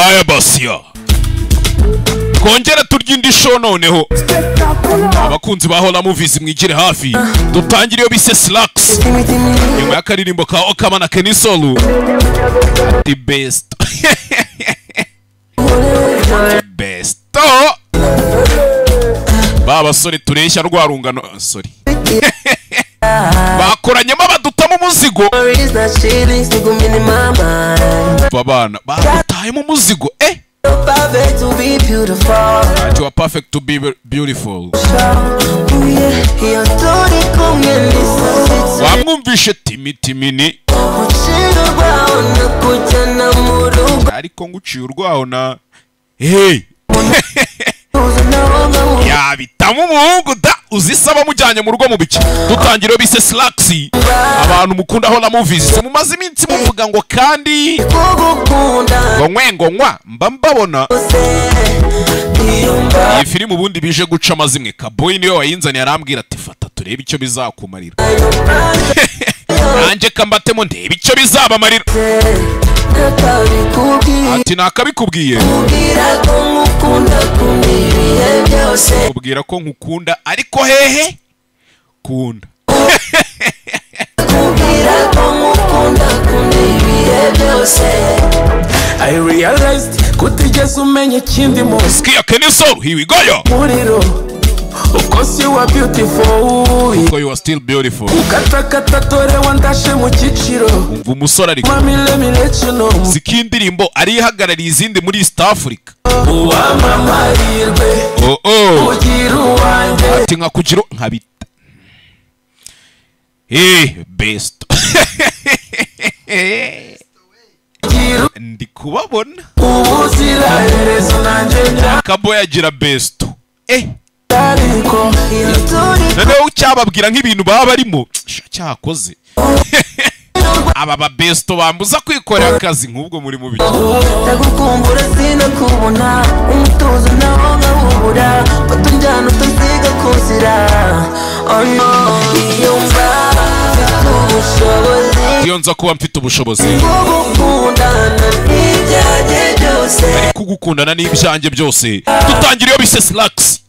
aya basiya kongera turya indi show noneho abakunzi ba Hola Movies mwigire hafi dutangire yo bise Slacks nyuma y'akaririmbo ka Okama na Kenny Solo the best best baba sore tureshya rwarungano sorry bakoranyemo badutamo umuzigo babana badutayemo umuzigo Perfect to be beautiful. You are perfect to be beautiful. Wamwumvishe timitimini ariko nguciye urwaho na hey yabitamo umuhungu da uzisaba mujyanye mu rugo mu biki dutangire bise Slacks abantu mukunda Hola Movies mumaze iminsi muvuga ngo kandi ngo nkwa mba mbabona iyi filime ubundi bije guca amazimwe Kaboyi niyo wayinzaniye arambwira ati fata turebe icyo bizakumarira nanjye kambatemo ndebe icyo bizabamarira ati nakabikubwiye ubwira ko nkukunda ariko hehe kunda I realized kutigeze umenya ikindi mu Skia Kenny Solo here we go yo of course you are beautiful because you are still beautiful katakata tore wandashe mu kiciro umva umusore ariko mami let me let you know zikindirimbo ari ihagarariye izindi muri East Africa uwamamarirwe ugira uwanjye ati nkakugira nkabita best ndi kubabona ubuziraherezo nanjye Kaboyi agira best noneho ucyababwira nk'ibintu baba barimo cyakoze aba ba best bambuza kwikorera akazi nk'ubwo muri mu biki ndagukumbura sinakubona umutuzo nawo nkawubura batunjyana utasiga kuzira oh no iyo mba mfite ubushobozi iyo nza kuba mfite ubushobozi kugukundana n'ibyanjye byose ari kugukundana n'ibyanjye byose dutangire iyo bise Slacks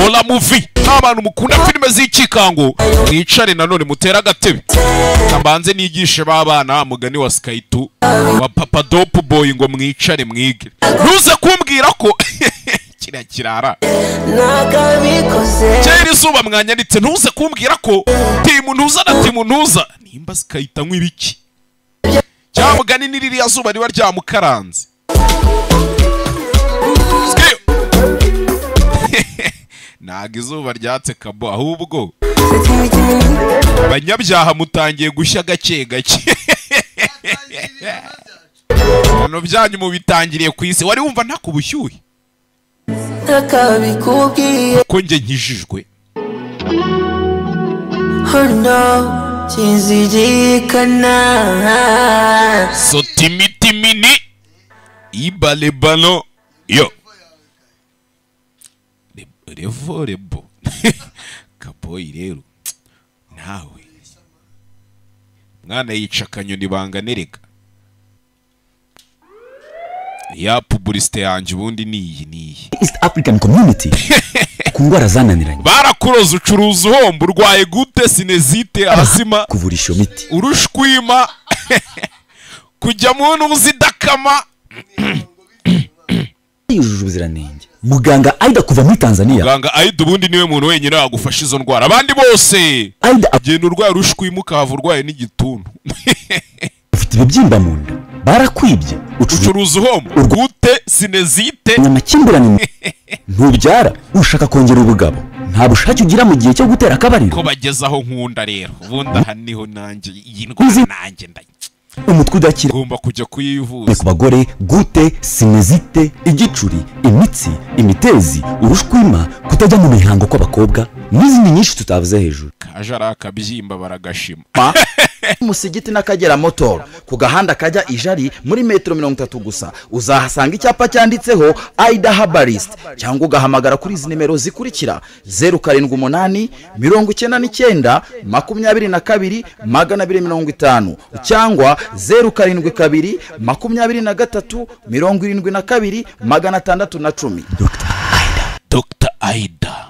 Hola Movie abantu mukunda filime z'ikikango mwicare nanone mutera agatebe kambanze nigishe babana mugani wa Skytu wa Papa Dope Boy ngo mwicare mwige ntuze kumbwira ko kirara nakabikoze cyari izuba mwanyanditse ntuze kumbwira ko timu ntuza na timu ntuza nimba Skyta nk'ibiki cyangwa mugani niririya zuba riba ryamukaranze ntago izuba ryatse Kabo ahubwo abanyabyaha mutangiye gushya gake gake hano byanyu mubitangiriye ku isi wari wumva nta kubushyuhe nakabikubwiye ko njye nkijijwe hano kizirikana sotimitimini ibalebano yo revorebo Kaboyi rero nawe mwana yica akanyoni banganereka ya publicité yanjye ubundi niyi East African Community ku ngwara zananiranye barakuroza ucuruza uhomba urwaye gute sinezite asima kuvurisha miti urushwima kujya mu n'ubuzidakama yujuje ubuziranenge muganga Aida kuva muri Tanzania muganga Aida ubundi niwe muntu wenyine agufasha izo ndwara abandi bose Aida agenda urwaye urushwima ukahava urwaye n'igituntu ufite ibibyimba mu nda barakwibye ucuruza uhomba gute sinezite amakimbirane ntubyara ushaka kongera ubugabo nta bushake ugira mu gihe cyo gutera akabariro ko bagezaho nkunda rero ubundi aha niho nanjye iyi ndwara nanjye umutwe udakira ugomba kujya kuyivuza ku bagore gute sinezite igicuri imitsi imitezi urushwima kutajya mu mihango kw'abakobwa n'izindi nyinshi tutavuze hejuru. kaje ari akabyimba baragashima. Musigiti n'Akagera Motor ku gahanda kajya Ijari muri metero 30 gusa uzahasanga icyapa cyanditseho Aida Herbalist cyangwa ugahamagara kuri izi nimero zikurikira 078 99 22 250 cyangwa 072 23 72 610. Dr. Aida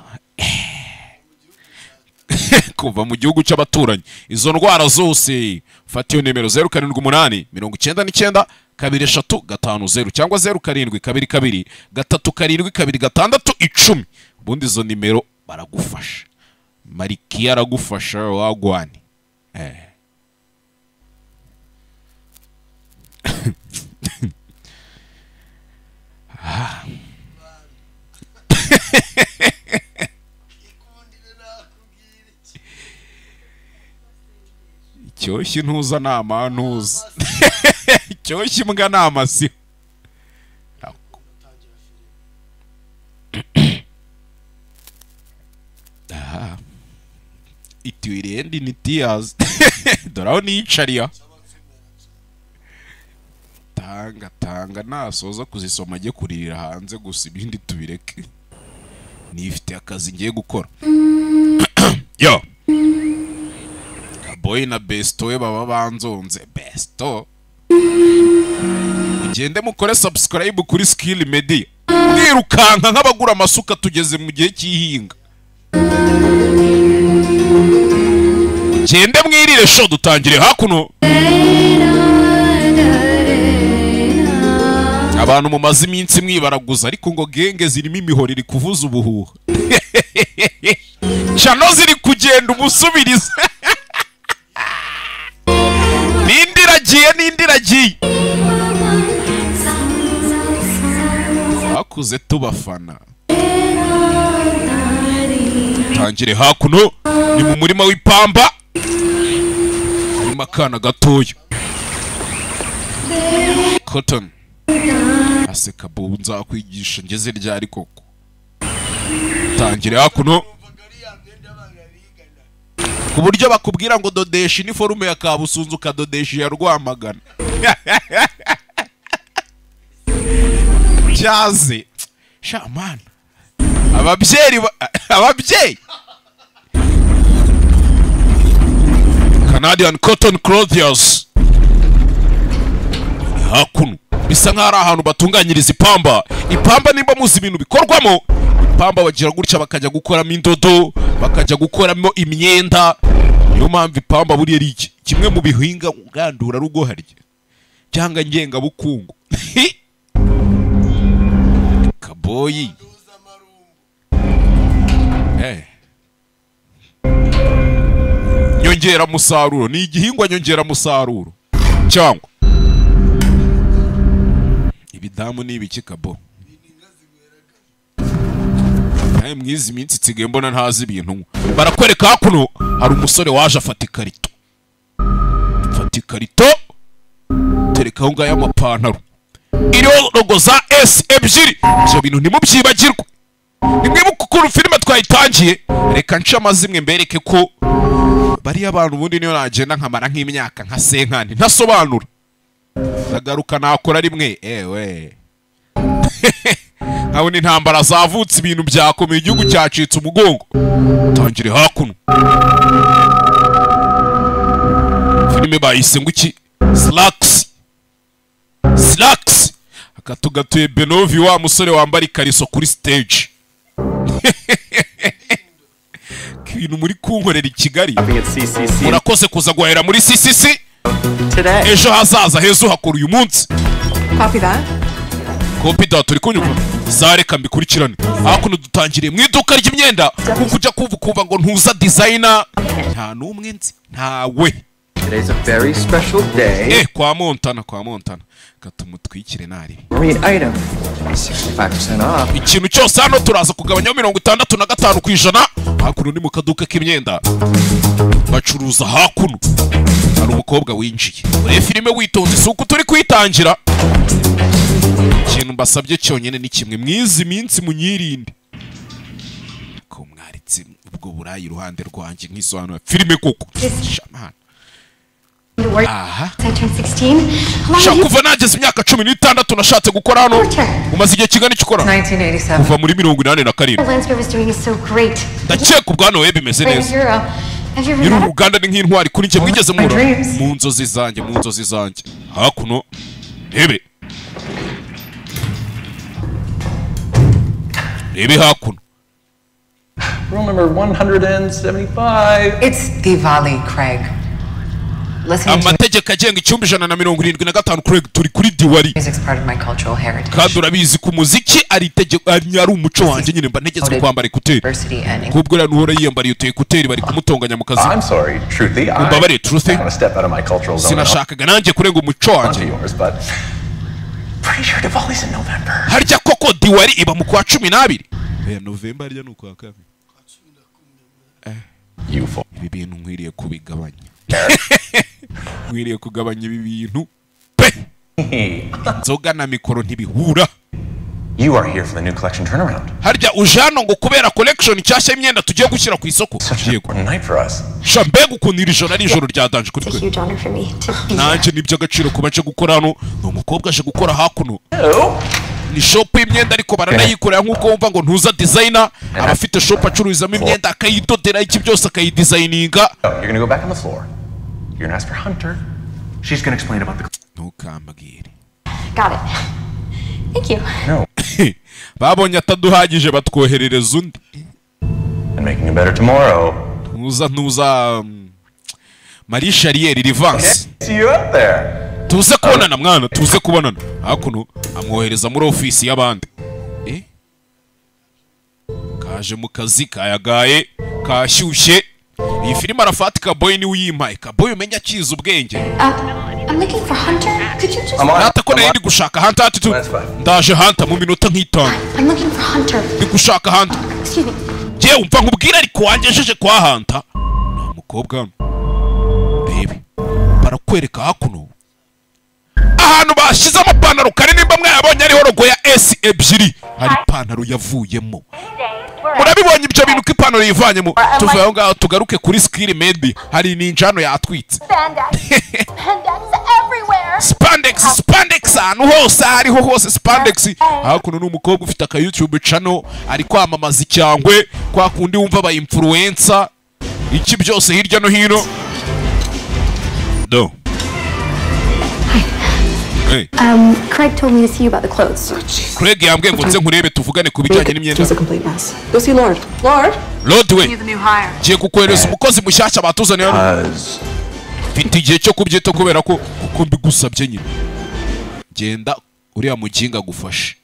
kuva mu gihugu cy'abaturanyi. Izo ndwara zose fatiyo nimero 078 99 2350 cyangwa 0722 372 ubundi izo nimero baragufasha. Marikia aragufasha wagwani. Cyoshye ntuza nama ntuza. Cyoshye mbwa nama si. Ituirendi ni tears. Doraho nicariya. Tanga nasoza kuzisoma ajye kuririra hanze gusa ibindi tubireke. Nifite akazi ngiye gukora. Yo. Boy na Besto we baba banzonze. Besto ugende mukore subscribe kuri Skill Media. Mwirukanka nk'abagura amasuka tugeze mu gihe cy'ihinga. Gende mwirire show dutangire hakuno. Abantu mu mazi iminsi mwibaraguza ariko ngo genge zirimo imihoro iri kuvuza ubuhuha. Chano ziri kugenda umusubiriza. Nindiragiye bakuze tubafana. Tangire hakuno ni mu murima w'ipamba harimo akana gatoya Cotton aseka bunza kwigisha ngeze ryari koko. Tangire hakuno ku buryo bakubwira ngo dodesha iniforume ya Kabusunzu kadodesha ya Rwamagana. Cyaze shaman ababyeyi Canadian Cotton Clothiers hakuno bisa nk'ari ahantu batunganyiriza ipamba nimba muzi ibintu bikorwamo ipamba bagira gutya bakajya gukoramo indodo bakajya gukoramo imyenda. Niyo mpamvu ipamba buriya ari kimwe mu bihinga ngandura rugo harya cyangwa ngenga bukungu. Kaboyi nyongera musaruro ni igihingwa nyongera musaruro cyangwa ibidamu ni ibiki kabo. Mwizi minsi tsigaye mbona ntazi ibintu. Barakwereka hakuno hari umusore waje afata ikarito tereka ngo aya mapantaro iriho logo za S ebyiri. Ibyo bintu ntimubyibagirwe. Nimwibuka ukuntu filime twayitangiye. Reka nce amazimwe mbereke ko bari abantu ubundi niyo nagenda nkamara nk'imyaka nka senkani ntasobanura. Ndagaruka nakora rimwe nabona intambara zavutse ibintu byakomeye igihugu cyacitse umugongo. Tangire hakuno filime bayise ngo iki Slacks akatugatuye Benovi wa musore wambara ikariso kuri stage. Ibintu muri kunkorera i Kigali murakoze kuza guhera muri CCC. Ejo hazaza hezo hakora uyu munsi. Copy that turi kunyumva zareka mbikurikirane. Hakuno dutangiriye mu iduka ry'imyenda kuko ujya kuvuga ngo ntuza designer nta numwe nzi ntawe. Today's a very special day. Kwa Montana katumutwikire nari. Marine item 65% off. Ikintu cyose hano turaza kugabanya 65%. Hakuno ni mu kaduka k'imyenda bacuruza hakuno. Hari umukobwa winjiye ure filime witonze suko turi kwitangira. Ikintu mbasabye cyonyine ni kimwe mwizi minsi munyirinde ko mwaritse ubwo burayi iruhande rwanjye nk'isobanura filime koko shamana aha shaka kuva nageze imyaka 16 nashatse gukora hano umaze igihe kingana icyo ukora kuva muri 87 ndakeka ubwana we bimeze neza nyiri uruganda ni nk'intwari kuri njye mwigeze mura mu nzozi zanjye hakuno rebe hakuno Room number 175. It's Diwali, Craig. Listen to amategeko agenga 175 Craig turi kuri Diwali. music's part of my cultural heritage. Kandi urabizi ku muziki ari itegeko ari umuco wanjye nyine mba ntegetswe kwambara ekuteri. Kubwo rero nuhora yiyambariye ekuteri bari kumutonganya mu kazi. I'm sorry, Truthy. Umbabare Truthy. I'm gonna step out of my cultural zone. Sinashakaga nanjye kurenga umuco wanjye. Pretty sure Diwali's in November. Harya koko Diwali iba mu kwa 12. Ya November harya nuko akaba. Ibi bintu nkwiriye kubigabanya. Nkwiriye kugabanya ibi bintu. Nzoga na mikoro ntibihura. You are here for the new collection turnaround. Harya ujano ngo kubera collection cyashya imyenda tugiye gushyira ku isoko. Night for us. Shambe gukundira ijoro ari ijoro ryadanje kuri twe. Nanje nibyo agaciro kubaje gukora hano. No mukobwa aje gukora hakuno. Ni shop y'imyenda ariko baranayikorera nkuko wumva ngo ntuza designer abafite shop acururizamo imyenda akayidodera iki byose akayidesigninga. You're going to go back on the floor. You're going to ask for Hunter. She's going to explain about the Ntukambagire. Got it. Thank you. No. Babonye ataduhagije batwoherereza undi. And making it better tomorrow. Ntuza Marie Charrière Rivance. See you out there. Tuze kubonana mwana, tuze kubonana. Hakuno amwohereza muri office y'abandi. Kaje mu kazi kayagaye, kashyushye. Iyi filime arafatika boy ni uyimpaye. Kaboy umenya kiza ubwenge. I'm looking for Hunter. Could you just Nata ko nari gushaka Hunter ati tu. Ndaje Hunter mu minota nk'itanu. I'm looking for Hunter. Ndi gushaka Hunter. Excuse me. Je umva nkubwira ariko wangejeje kwa Hunter. Na mukobwa. Baby. Barakwereka hakuno. Ahantu bashize amapantaro kare nimba mwayabonye ariho rogo ya S ebyiri hari ipantaro yavuyemo. Murabibonye ibyo bintu ko ipantaro yivanyemo. Tuvuye aho ngaho tugaruke kuri skill maybe hari ninjano yatwitse. Spandex ahantu hose hariho hose spandex. Hakuno n'umukobwa ufite aka YouTube channel ari kwamamaza icyangwe kwa kundi wumva aba influencer iki byose hirya no hino. Do. Hey. Craig told me to see you about the clothes. Craig yambwiye ngo nze nkurebe tuvugane ku bijyanye n'imyenda. Go see Lord. Lord we. Giye kukohereza umukozi mushyashya batuzaniye hano. Mfite igihe cyo kubyita kubera ko kuko mbigusabye nyine. Genda uriya muginga gufashe.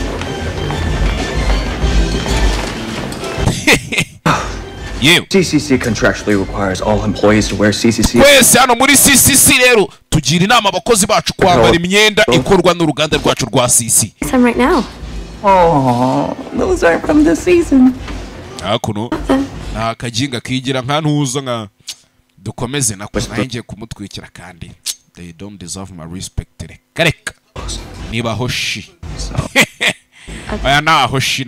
Yewe. CCC contractually requires all employees to wear CCC. Wese hano muri CCC rero tugira inama abakozi bacu kwambara imyenda ikorwa n'uruganda rwacu rwa CC. Some right now. Oh, those aren't from this season. Hakuno nta kaginga kigira nka ntuza nka dukomeze nako nanjye kumutwikira kandi they don't deserve my respect. Kareka niba hoshi aya na hoshi.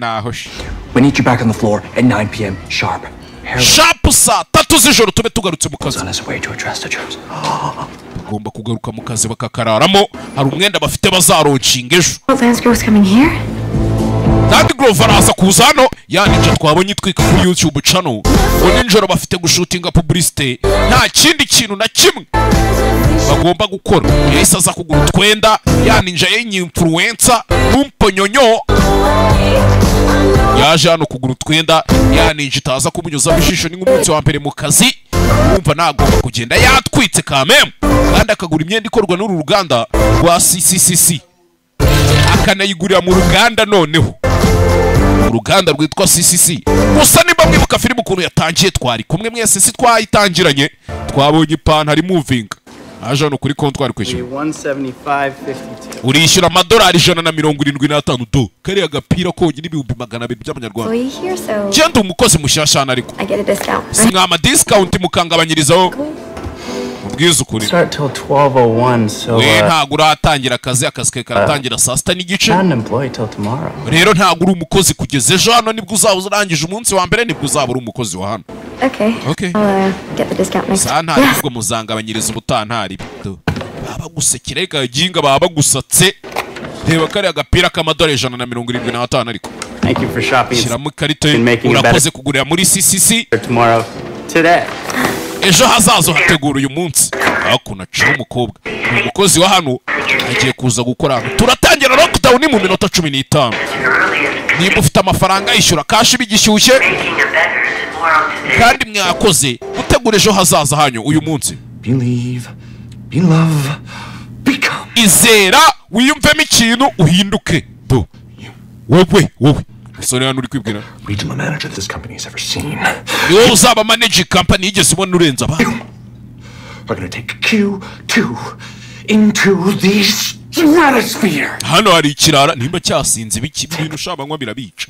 We need you back on the floor at 9 p.m. sharp. Sharp saa 3 z'ijoro tube tugarutse mu kazi. On his way to address the troops. Tugomba kugaruka mu kazi bakakararamo hari umwenda bafite bazaroncinga ejo. Lance Grove's coming here. Kandi Grove araza kuza hano yaninja twabonye itwika kuri YouTube channel ngo ninjoro bafite gushutinga publicity nta kindi kintu na kimwe bagomba gukora. Yahise aza kugura utwenda yaninja yenye influencer n'umponyonyo yaje hano kugura utwenda yaninja itaza kumunyuza ijisho n'umunsi wa mbere mu kazi wumva nagomba kugenda yatwitse kameme kandi akagura imyenda ikorwa n'uru ruganda rwa CCC akanayigurira mu ruganda noneho uruganda rwitwa CCC. Gusa nimba mwibuka filime ukuntu yatangiye twari kumwe mwese si twayitangiranye twabonye ipantaro moving aje hano kuri konti twari kwishyura 175.52 urishyura amadolari 175 do kariya agapira konyine ibihumbi 200 by'amanyarwanda. Genda umukozi mushyashya ariko simwama discount mukangabanyirizaho ubwiza ukuri. Start till 12:01 so we ntago uratangira akazi ke karatangira saa 6 n'igice. Unemployed till tomorrow. Rero ntago uri umukozi kugeza ejo hano nibwo uzaba urangije umunsi wa mbere nibwo uzaba uri umukozi wa hano. Okay. Okay. I'll get the discount next. Santari ubwo muzangabanyiriza ubutantari bito. Baba gusekera ikaginga baba gusatse. Reba kare agapira k'amadolari 175 ariko. Thank you for shopping. Shiramo ikarita urakoze kugurira muri CCC. Tomorrow. Today. Ejo hazazo hategura uyu munsi. Hakuna cyo umukobwa. Umukozi wa hano agiye kuza gukora. Turatangira lockdown mu minota 15. Niba ufite amafaranga yishyura kashi bigishyushye. Kandi mwakoze gutegura ejo hazaza hanyu uyu munsi. Believe, be love, become. Izera wiyumvemo ikintu uhinduke. Do. Wowe. Sorry hano uri kwibwira. Regional manager this company has ever seen. Yo uzaba manage company igeze ubona urenza abantu. We're gonna take Q2 into the stratosphere. Hano hari ikirara nimba cyasinze ibiki bintu shabanywa birabica.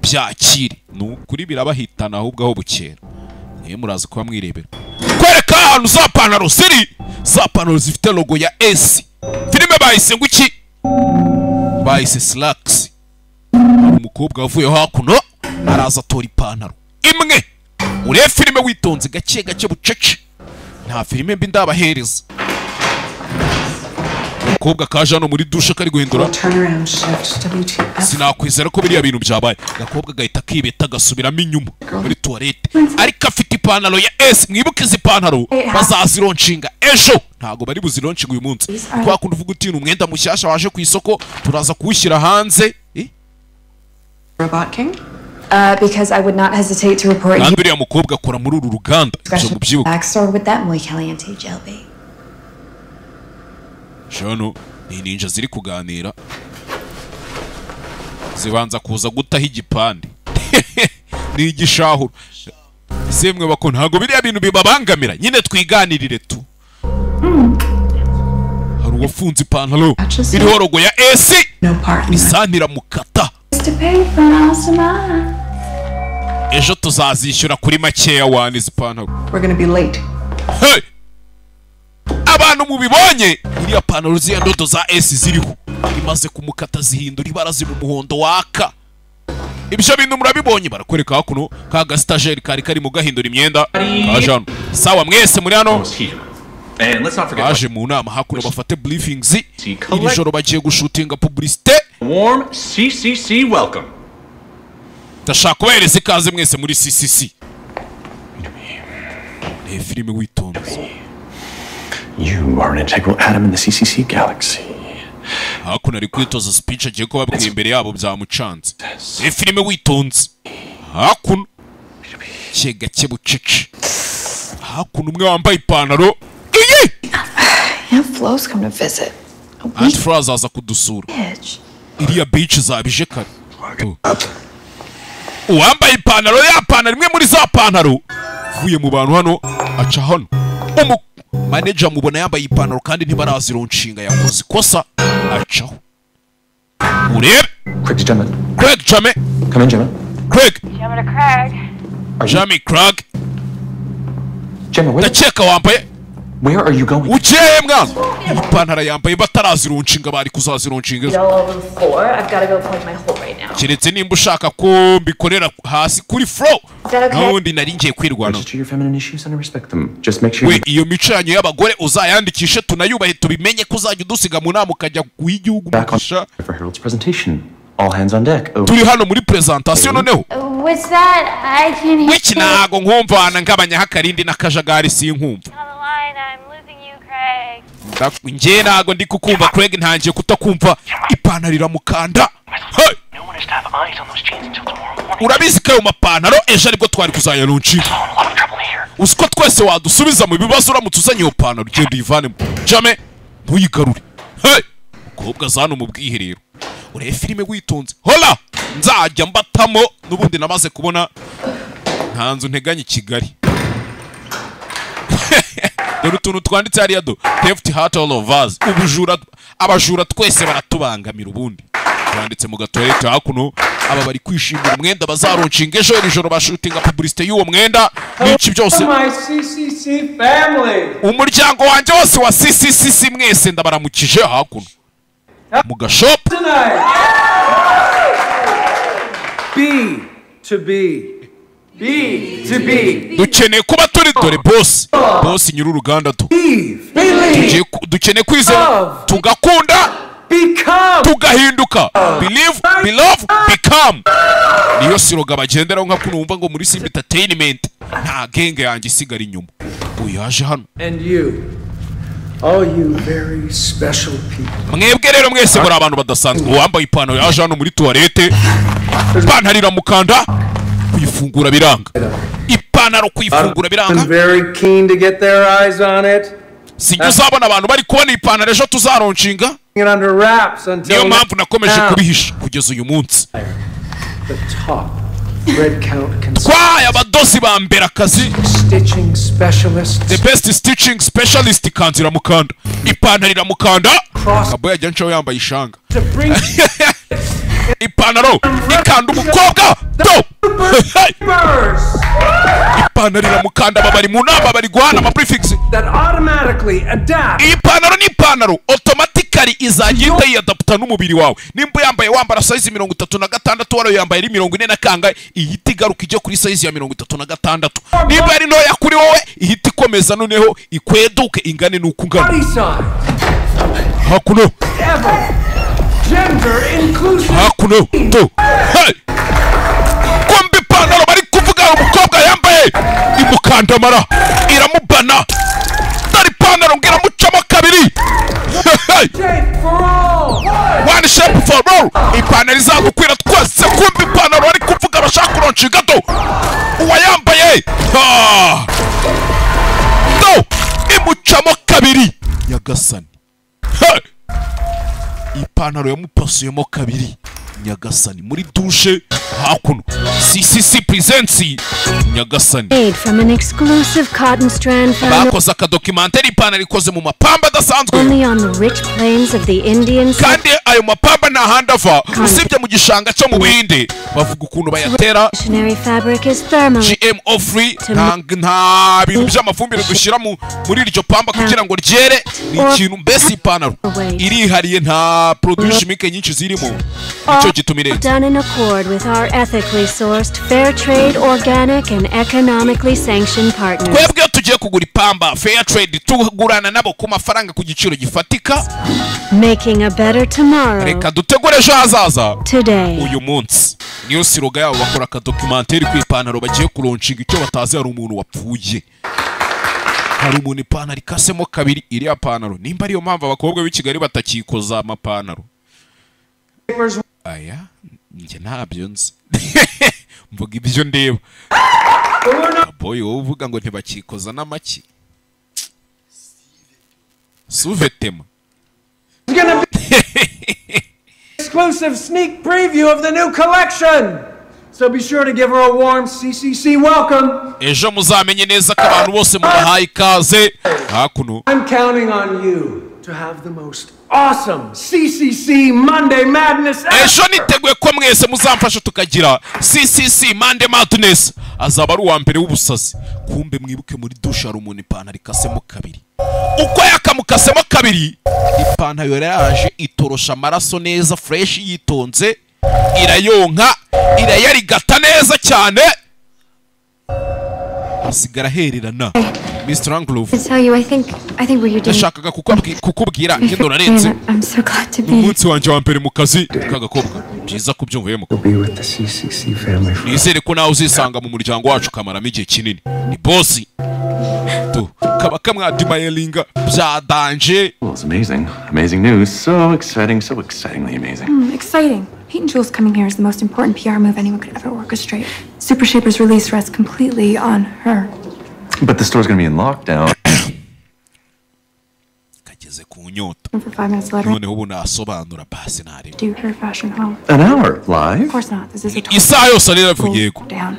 Byakire nukuri birabahitana ahubwo aho bukera. Niye muraza kuba mwirebera. Kwereka ahantu za panaro ziri. Za panaro zifite logo ya S. Filime bahise nguki? Bahise Slacks. Umukobwa wavuye hakuno araza tora ipantaro. Imwe. Ure filime witonze gake bucece. Nta filime mbi ndabahereza. Umukobwa kaje hano muri dushe kari guhindura. Sinakwizera ko biriya bintu byabaye. Gakobwa gahita kibeta gasubiramo inyuma muri toilette. Ariko afite ipantaro ya S. Mwibuke izi pantaro bazazironshinga ejo. Ntago bari buzironshinga uyu munsi. Twakunda uvuga uti umwenda mushyashya waje ku isoko turaza kuwushyira hanze. Robot King? Because I would not hesitate to report you. Kandi uriya mukobwa akora muri uru ruganda. Byo mubyibuka. Backstory with that Muy Caliente Jelby. Shano ni ninja ziri kuganira. Zibanza kuza gutaha igipande. Ni igishahuro. Semwe bako ntago biriya bintu bibabangamira. Nyine twiganirire tu. Hari uwafunze ipantaro. Iriho logo ya S. Isantira mukata. Ejo tuzazishyura kuri makeya wanize ipantaro. We're gonna be late. Hey! Abantu mubibonye iriya pantaro ziya ndodo za S ziriho imaze kumukata zihindura ibara ziri umuhondo waka. Ibyo bintu murabibonye barakwereka hakuno ka gastajeri kari mu gahindura imyenda kajano. Sawa mwese muri hano. And let's not forget aje mu nama hakuno bafate briefings iri joro bagiye gushutinga publicité. Warm CCC welcome. Ndashaka kubahereza ikaze mwese muri CCC. Filime witonze. You are an integral atom in the CCC galaxy. Hakuno ari kwitoza speech agiye kubabwira imbere yabo byamucanze. Filime witonze. Hakuno cyega cyebucece. Hakuno umwe wambaye ipantaro. Yeah, Flo's come to visit. Aunt Froze aza kudusura. Iriya beach zabije kare. Uwambaye ipantaro ya pantaro imwe muri za pantaro. Vuye mu bantu hano aca hano. Manager mubona yambaye ipantaro kandi ntibarazironshinga yakoze kosa acaho. Urebe. Craig Jame. Come in, Gemma. Craig. Gemma to Craig. Jamie Craig. Gemma, ndakeka wambaye. Where are you going? Ugiye mwana. Ipantaro yambaye batarazironshinga bari kuzazironshinga. All over the floor. I've got to go plug my hole right now. Kiretse nimba ushaka ko mbikorera hasi kuri floor. Nundi nari ngiye kwirwana. Register your feminine issues and I respect them. Just make sure. We iyo mico yanyu y'abagore uzayandikishe tunayubahe tubimenye ko uzajya udusiga mu nama ukajya ku y'igihugu mugisha. For Harold's presentation. All hands on deck. Turi hano muri presentation noneho. What's that? I can't hear. Wiki nago nkumvana ngabanya hakarindi nakajagari sinkumva. Nje nago ndi kukumva Craig ntangiye kutakumva ipantaro iramukanda. Hey! Urabizi ko mapantaro ejo ariko twari kuzayarunchi. Usiko twese wadusubiza mu bibazo uramutse uzanye iyo pantaro genda ivane. Jame ntuyigarure. Hey! Ukobwa zano mu bwiherero. Ure filime witonze. Hola! Nzajya mbatamo nubundi namaze kubona ntanzu nteganye Kigali. Dore utuntu twanditse hariya do theft heart all of us. Ubujura abajura twese baratubangamira ubundi. Twanditse mu gatoilette hakuno aba bari kwishimira umwenda bazaronshinga ejo ijoro bashutinga publicité y'uwo mwenda n'iki byose. Umuryango wanjye wose wa CCC mwese ndabaramukije hakuno. Mu gashop. B to be. Be to be. dukeneye kuba turi dore boss nyiri uruganda tu dukeneye kwizera tugakunda tugahinduka believe belove become niyo siroga bagenderaho nka kunumva ngo muri Simba Entertainment nta genge yanjye isigara inyuma uyaje hano And you, all you very special people. mwebwe rero mwese muri abantu badasanzwe wambaye ipantaro yaje hano muri toilette ipantaro iramukanda kuyifungura biranga ipantaro kuyifungura biranga. I'm very keen to get their eyes on it. Sijya uzabona abantu bari kubona ipantaro ejo tuzaronshinga Under wraps until niyo mpamvu nakomeje kubihisha kugeza uyu munsi. The top red count twaye abadozi ba mbere akazi stitching specialist. The best stitching specialist ikanzu iramukanda ipantaro iramukanda kabo yajya nshaho yambaye ishanga ipantaro ikanda umukobwa do ipantaro iramukanda babari mu nama bari guhana ama prefix that automatically adapt. ipantaro ni ipantaro automatically izagenda yadapta n'umubiri wawe nimba yambaye wambara size 36 waro yambaye 40 kanga ihita igaruka ije kuri size ya 36 nimba ari ntoya kuri wowe ihita ikomeza noneho ikweduke ingane nuko ungana hakuno Gender inclusive. hakuno to hey kombi ipantaro bari kuvuga umukobwa yambaye imukandamara iramubana dari ipantaro ngira mucamo kabiri one shape for all ipantaro izagukwira twese kumbi ipantaro bari kuvuga bashaka kuronca gato uwayambaye to imucamo kabiri nyagasani hey ipantaro yamupasuyemo kabiri nyagasani muri dushe hakuno CCC presents nyagasani made from an exclusive cotton strand found bakoze akadocumentary ipantaro ikoze mu mapamba adasanzwe only on the rich plains of the Indian kandi ayo mapamba nta handi ava usibye mu gishanga cyo mu Buhinde bavuga ukuntu bayatera fabric is thermal GMO free nta bintu by'amafumbire dushyira muri iryo pamba kugira ngo ryere ni ikintu mbese ipantaro irihariye nta produce chimique nyinshi zirimo icyo gitumire done in accord with our ethically sourced fair trade organic and economically sanctioned partners. Twebwe tugiye kugura ipamba fair trade tugurana nabo ku mafaranga ku giciro gifatika making a better tomorrow. Reka dutegure ejo hazaza today uyu munsi niyo siroga yabo bakora akadocumentary ku ipantaro bagiye kuronshinga icyo batazi hari umuntu wapfuye hari umuntu ipantaro ikasemo kabiri iriya pantaro nimba ariyo mpamvu abakobwa b'i Kigali batakikoza amapantaro aya njye ntabyo nzi mvuga ibyo ndeba boy wowe uvuga ngo ntibakikoza n'amaki suvetema Exclusive sneak preview of the new collection. So be sure to give her a warm CCC welcome. Ejo muzamenye neza ko abantu bose mubahaye ikaze hakuno. I'm counting on you to have the most awesome CCC Monday Madness. Ejo niteguye ko mwese muzamfasha tukagira CCC Monday Madness azaba ari uwa mbere w'ubusazi kumbe mwibuke muri dushe hari umuntu ipantaro ikasemo kabiri uko yakamukasemo kabiri ipantaro yaje itorosha amaraso neza fresh yitonze irayonka irayarigata neza cyane asigara hererana Mr. Anglove I think what you're doing. Ndashakaga kukubwira ngendo narenze I'm so glad to be. umunsi wanje wa mbere mu kazi kagakobwa byiza kubyumvuyemo nizere ko nawe uzisanga mu muryango wacu kamaramo igihe kinini ni bosi tu kaba kamwadimayelinga bya danje. Well, it's amazing. Amazing news. So exciting, so excitingly amazing. Exciting. Pete and Jules coming here is the most important PR move anyone could ever orchestrate. Super Shaper's release rests completely on her. But the store's gonna be in lockdown. Kageze ku nyota. And for 5 minutes later, Noneho ubu nasobanura basi nari. do her fashion home. An hour live? Of course not. This is a Isaha yose ari ravugiyeko. down.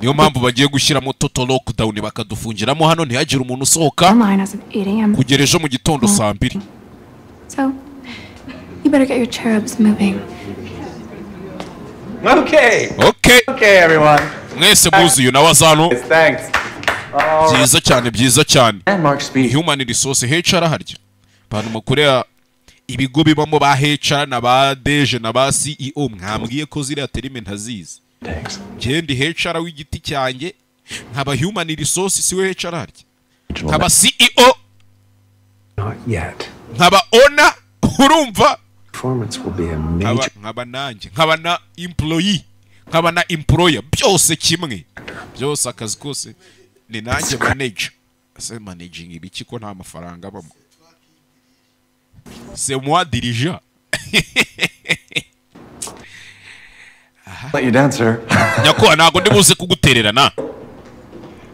Niyo mpamvu bagiye gushyiramo total lockdown bakadufungiramo hano ntihagire umuntu usohoka Online as of 8 a.m. kugera ejo mu gitondo saa 2. So, you better get your cherubs moving. Okay everyone. Mwese muzi na wazano. Thanks. Byiza cyane. And Mark Speed. Human resource HR harya. Bantu mukorera ibigo bibamo ba HR na ba DG na ba CEO mwambwiye ko ziriya terime ntazizi. Jendi HR w'igiti cyanjye nkaba human resource siwe HR arya nkaba CEO Not yet. nkaba owner urumva Performance will be a major. nkaba nanjye nkaba na employee nkaba na employer byose kimwe byose akazi kose ni nanjye manager ase managing ibiki ko nta mafaranga abamo c'est moi dirigeant. Let you down, sir. Nyakubahwa ntago ndibuze kugutererana.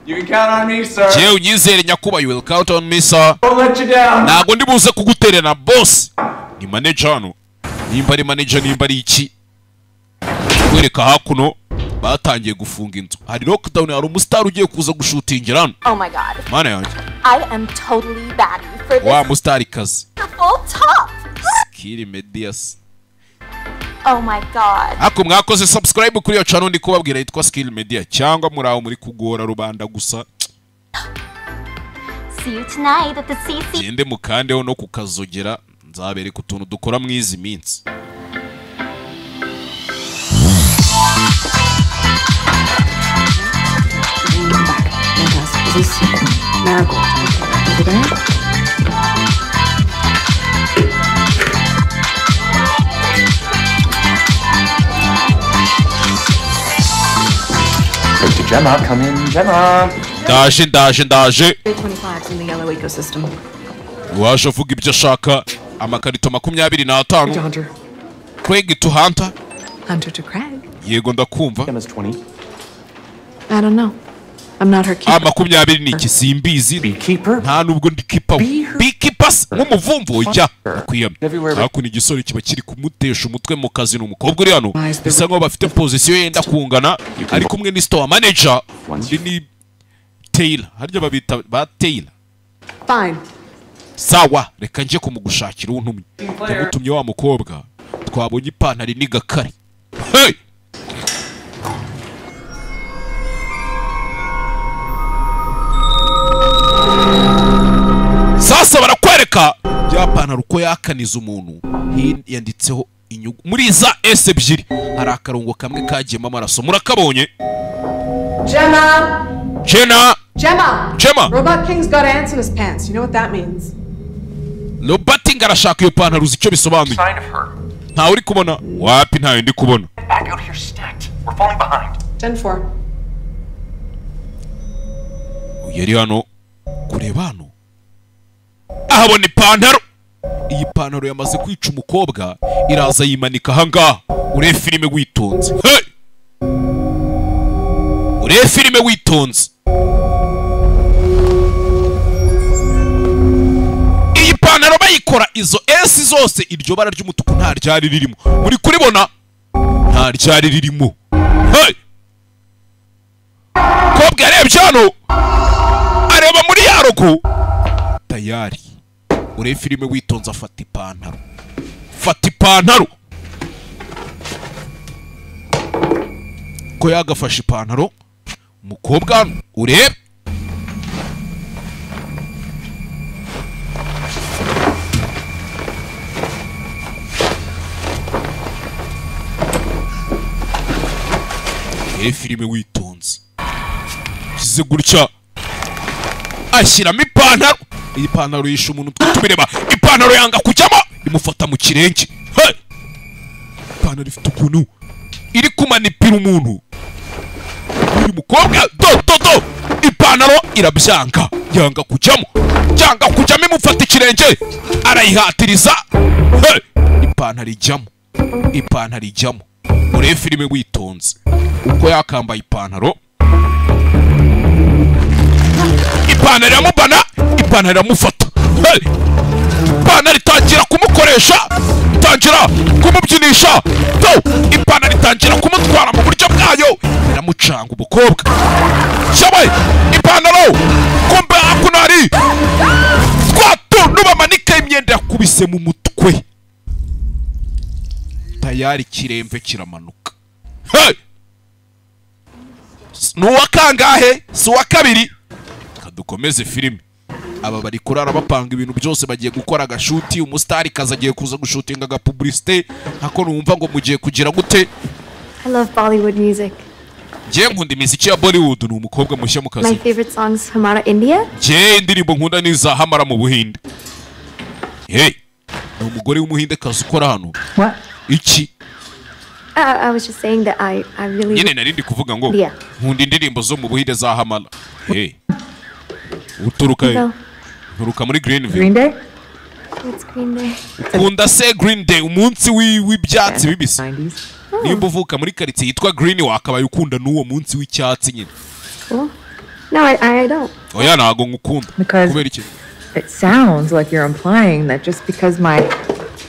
You can count on me, sir. Jewe unyizere nyakubahwa, you will count on me, sir. Don't let you down. Ntago ndibuze kugutererana boss. Ni manager hano. Nimba ari manager nimba ari iki. Kwereka hakuno batangiye gufunga inzu. Hari lockdown, hari umustar ugiye kuza gushutingira hano. Oh my god. Mana yanjye. I am totally batty for this. Wa mustari kazi. Full top. Skiri Medias. Oh my god. Ako mwakoze subscribe kuri yo channel ndi kubabwira yitwa Skill Media cyangwa muraho muri kugora rubanda gusa. See you tonight at the CC. Gende mukandeho no kukazogera nzabereka utuntu dukora mwizi minsi. Gemma, come in, Gemma. Ndaje. 25's in the yellow ecosystem. Waje avuga ibyo ashaka amakarito 25. Hunter. Craig to Hunter. Hunter to Craig. Yego ndakumva. Gemma's 20. I don't know. I'm not her keeper. 20 ni iki simbizi. Beekeeper? Nta nubwo ndi keeper. Beekeepers nk'umuvumvu ujya kwiyama. Ariko ni igisore kiba kiri kumutesha umutwe mu kazi n'umukobwa uri hano. Bisa nkaho bafite position yenda kungana ari kumwe ni store manager. Undi ni Taylor. Harya babita ba Taylor. Fine. Sawa, reka nje kumugushakira untumye. Yamutumye wa mukobwa. Twabonye ipantaro n'igakari. Hey! Sasa barakwereka bya pantaro uko yakaniza umuntu. Yanditseho inyugu. Muri za S ebyiri hari akarongo kamwe kagiyemo amaraso. Murakabonye? Gemma! Robot King's got ants in his pants. You know what that means? Robot King arashaka iyo pantaro uzi icyo bisobanuye. Sign of her. Ntawe uri kubona? Wapi ntawe ndi kubona. Back out here stacked. We're falling behind. 10-4. Yari hano kureba hano. Ahabona ipantaro. Iyi pantaro yamaze kwica umukobwa iraza yimanika ahangaha. Ure filime witonze. Hey! Ure filime witonze. Iyi pantaro bayikora izo S zose iryo bara ry'umutuku nta ryari ririmo. Muri kuribona? Nta ryari ririmo. Hey! Kobwa arebye hano. Areba muri yarogo. Tayari. Ure filime witonze afata ipantaro. Fata ipantaro. Ko yagafashe ipantaro. Umukobwa urebe. Ure filime witonze. Kize gutya. Ashyiramo ipantaro. Iyi pantaro yishe umuntu twitubireba. Ipantaro yanga kujyamo imufata mu kirenge. Hey! Ipantaro ifite ukuntu iri kumanipira umuntu. Uyu mukobwa do ipantaro irabyanga yanga kujyamo. Yanga kujyamo imufata ikirenge. Arayihatiriza. Hey! Ipantaro ijyamo. Ure filime witonze. Uko yakambaye ipantaro. Ipantaro iramubana. Ipantaro iramufata. Hey! Ipantaro itangira kumukoresha. Itangira kumubyinisha. Ipantaro itangira kumutwara mu buryo bwayo. Iramucanga umukobwa. Shabaye ipantaro. Kumbe hakunari. Twatu nubamanike imyenda yakubise mu mutwe. Tayari kiremve kiramanuka. Hey! Nuwa kangahe? Si wa kabiri. Kadukomeze filime. Aba bari kurara bapanga ibintu byose bagiye gukora agashuti. Umustari kaza agiye kuza gushutinga aga publicité. Hako numva ngo mugiye kugira gute? I love Bollywood music. Njye nkunda imiziki ya Bollywood, ni umukobwa mushya mu My kazi. favorite songs Hamara India. Njye indirimbo nkunda ni za Hamara mu Buhinde. Hey, ni umugore w'umuhinde kazi ukora hano. What? Iki? I was just saying that I really. Nyine nari ndi kuvuga ngo Yeah. nkunda indirimbo zo mu Buhinde za Hamara. Hey. Uturuka No. Uturuka muri Greenville. Green Day? It's Green Day. Kunda se Green Day, umunsi w'ibyatsi bibisi. Nimba uvuka muri quartier yitwa Green wakabaye ukunda n'uwo munsi w'icyatsi nyine. Cool. No, I don't. Oya ntago ngukunda. Kubera iki? It sounds like you're implying that just because my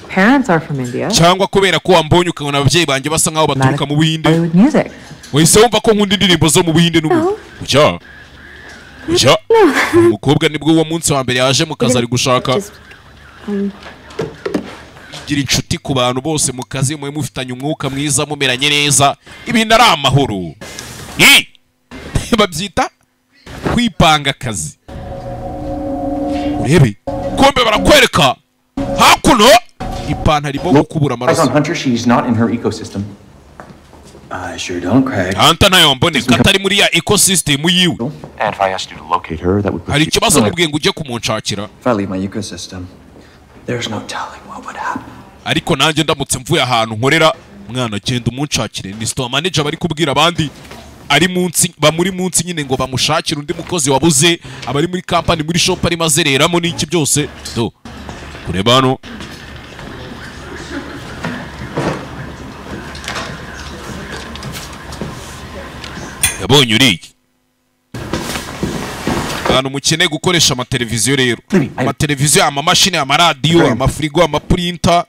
parents are from India. Cyangwa kubera ko wambonye ukabona ababyeyi banjye basa nkaho baturuka mu Buhinde. Bollywood music. Wese wumva ko nkunda indirimbo zo mu Buhinde n'ubu. Ucya? Ucya? Umukobwa nibwo uwo munsi wa mbere yaje mu kazi ari gushaka. Gira inshuti ku bantu bose mu kazi mwe mufitanye umwuka mwiza mumeranye neza. Ibintu ari amahoro. Babyita kwipanga akazi. Urebe kombe barakwereka hakuno ipantaro irimo gukubura amaraso. On Hunter, she's not in her ecosystem. I sure don't, Craig. Hunter nayo mboneka atari muri ya ecosystem yiwe. And if I asked you to locate her, that would put Hari you... ikibazo mubwiye ngo ujye kumunshakira. If I leave my ecosystem, there's no telling what would happen. Ariko nanjye ndamutse mvuye ahantu nkorera mwana genda umunshakire. Ni store manager bari kubwira abandi ari munsi bamuri munsi nyine ngo bamushakire undi mukozi wabuze abari muri company muri shop ari mazereramo n'iki byose. Do kureba hano yabonye uri abantu mukene gukoresha amateleviziyo rero. Amateleviziyo, amamashini, amaradiyo, amafrigo, amaprinter,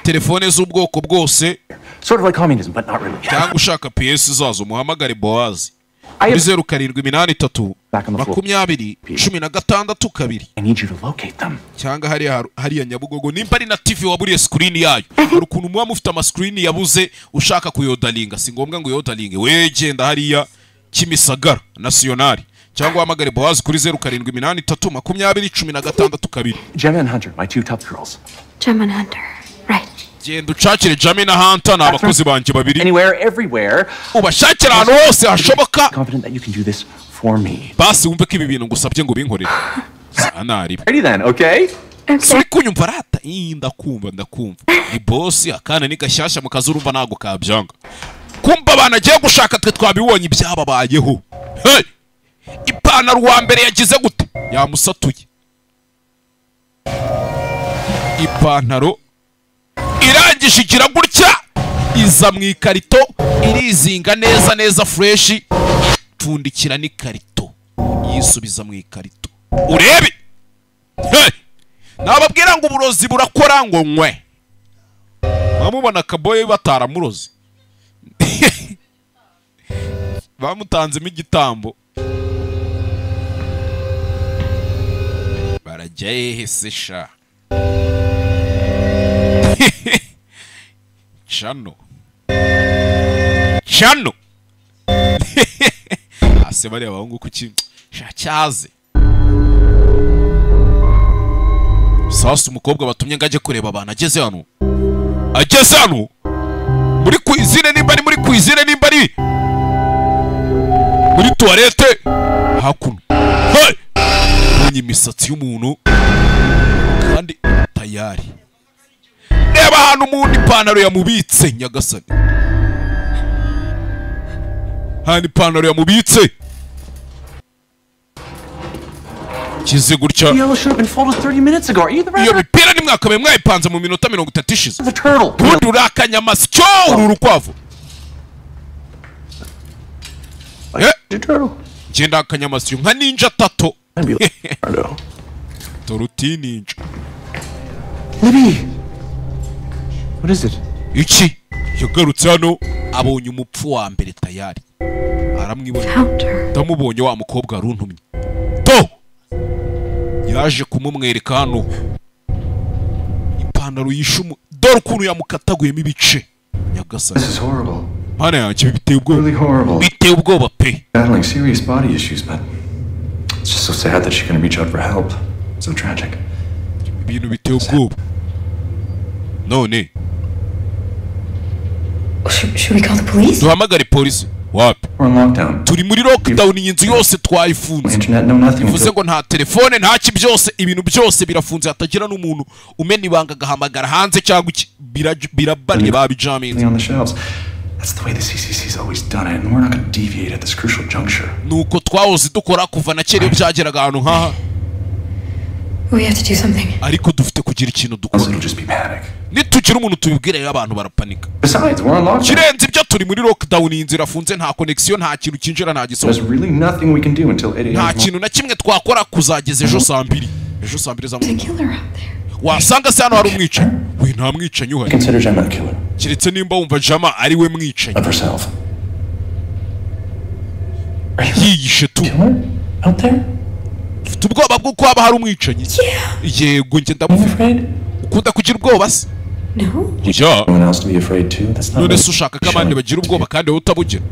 telefone z'ubwoko bwose. Sort of like communism, but not really. Cyangwa ushaka PS zazo muhamagare Boaz. Kuri 0783 20 I need you to locate them. Cyangwa hariya Nyabugogo nimba ari na TV waburiye screen yayo. Hari ukuntu muba mufite ama screen yabuze ushaka kuyodalinga. Si ngombwa ngo yodalinge. We genda hariya Kimisagara Nationali. Cyangwa hamagare Boaz kuri 0783 Gemma and Hunter, my two top girls. Gemma and Hunter. Right. Genda ucakire Gemma na Hunter ni abakozi banjye babiri. Anywhere, everywhere. Ubashakira ahantu hose hashoboka. Confident that you can do this for me. Basi wumve ko ibi bintu ngusabye ngo binkorere. Sanari. Ready then, okay? Suri kunyumva rata. Ndakumva. Ni boss akana ni gashyashya mu kazi urumva nago kabyanga. Kumba banagiye gushaka twe twabibonye ibyababayeho. Hey! Ipantaro wa mbere yagize gute? Yamusatuye. Ipantaro irangije igira gutya iza mu ikarito irizinga neza fresh pfundikira n'ikarito yisubiza mu ikarito. Urebe. Hey! Nababwira ngo uburozi burakora ngo nkwe. Bamubona kaboye bataramurozi. Bamutanzemo igitambo. Barajyaye se sha. Chano. Ase bari abahungu kuki cyaze. Sasa umukobwa batumye ngaje kureba abana ageze hano. Muri cuisine nimba ari muri cuisine nimba ari muri toilette hakuno. Hey! Bunye imisatsi y'umuntu kandi tayari. Reba hano umuntu ipantaro yamubitse nyagasani. Hani ipantaro yamubitse. Kize gutya. Yellow should have been folded 30 minutes ago. Are you the right? Iyo mipira nimwakabaye mwayipanze mu minota 30 ishize. The turtle. Bundi urakanyamasi cyo urukwavu. The turtle. Genda akanyamasi nka ninja tato. Toruti ninja. Libby. What is it? Iki yagarutse hano abonye umupfu wa mbere tayari. Aramwibona. Ndamubonye wa mukobwa runtumye. To yaje kumumwereka hano ipantaro yishumu dore ukuntu yamukataguyemo ibice nyagasani. This is horrible. Mana yanjye biteye ubwoba. Really horrible. Biteye ubwoba pe. Battling serious body issues, but it's just so sad that she couldn't reach out for help. So tragic. Ibintu biteye ubwoba. None. Should we call the police? duhamagare polisi wapi We're in lockdown. turi muri lockdown iyi nzu yose twayifunze Internet, no nothing. bivuze ngo nta telefone nta ki byose ibintu byose birafunze hatagira n'umuntu umena ibanga agahamagara hanze cyangwa iki birabanye babijaminze On the shelves. That's the way the CCC's always done it, and we're not going to deviate at this crucial juncture. nuko twahoze dukora kuva na kera iyo byageraga ahantu nk'aha We have to do something. ariko dufite kugira ikintu dukora It'll just be panic. nitugira umuntu tubibwire abantu barapanika Besides, we're on lockdown. kirenze ibyo turi muri lockdown iyi nzu irafunze nta connection nta kintu kinjira nta gisohoka There's really nothing we can do until 8 a.m. nta kintu na kimwe twakora kuzageza ejo saa mbiri za mu wasanga se hano hari umwicanyi we nta mwicanyi uhari Consider Gemma a killer. keretse nimba wumva Jama ari we mwicanyi Of herself. yiyishe tu Out there? ufite ubwoba bw'uko haba hari umwicanyi yego njye ndamufite ukunda kugira ubwoba se Yeah. Anyone else to be afraid too? That's not none right. se ushaka ko abandi bagira ubwoba kandi wowe utabugira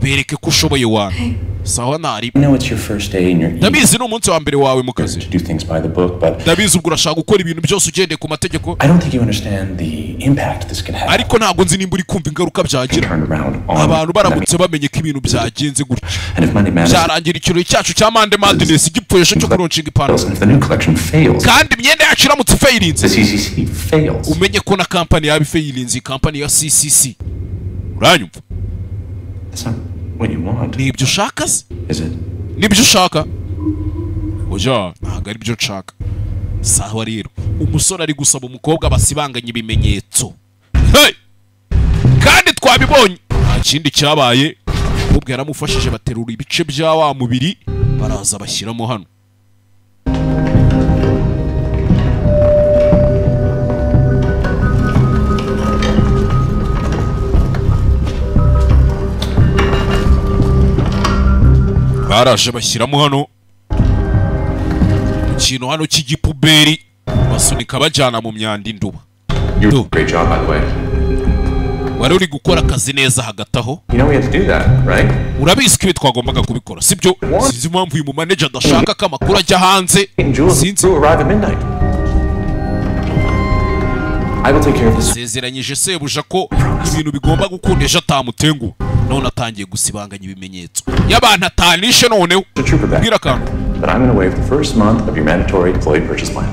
bereke ko ushoboye wana sawa ntari I know it's your first day in your ndabizi ni umunsi wa mbere wawe mu kazi to do things by the book, but ndabizi ubwo urashaka gukora ibintu byose ugendeye ku mategeko I don't think you understand the impact this can have. ariko ntabwo nzi nimba uri kumva ingaruka byagira Turned around on abantu baramutse bamenye ko ibintu byagenze gutya and if Monday Madness byarangira ikirori cyacu cya Mande Madness gipfuye cyo kuronshinga ipantaro and if the new collection fails, kandi imyenda yacu iramutse fayirinze the CCC fails. umenye ko na kampani yaba ifayirinze kampani ya CCC uranyumva That's not what you want. nibyo ushaka se Is it? nibyo ushaka oya ntabwo ari byo nshaka sawa rero umusore ari gusaba umukobwa basibanganya ibimenyetso hey! kandi twabibonye nta kindi cyabaye umukobwa yaramufashije baterura ibice bya wa mubiri baraza bashyiramo hano baraje bashyiramo hano ikintu hano cy'igipuberi basunika bajyana mu myanda induba You did a great job, by the way. wari uri gukora akazi neza hagati aho You know we had to do that, right? urabizi ko ibi twagombaga kubikora sibyo sinzi impamvu uyu mumaneja adashaka ko amakuru ajya hanze sinzi Arrive at midnight. I will take care of this. sezeranyije sebuja ko ibintu bigomba gukunda ejo atamutenguha none atangiye gusibanganya ibimenyetso y'abantu atanishe noneho bwira akantu But I'm going to waive the first month of your mandatory employee purchase plan.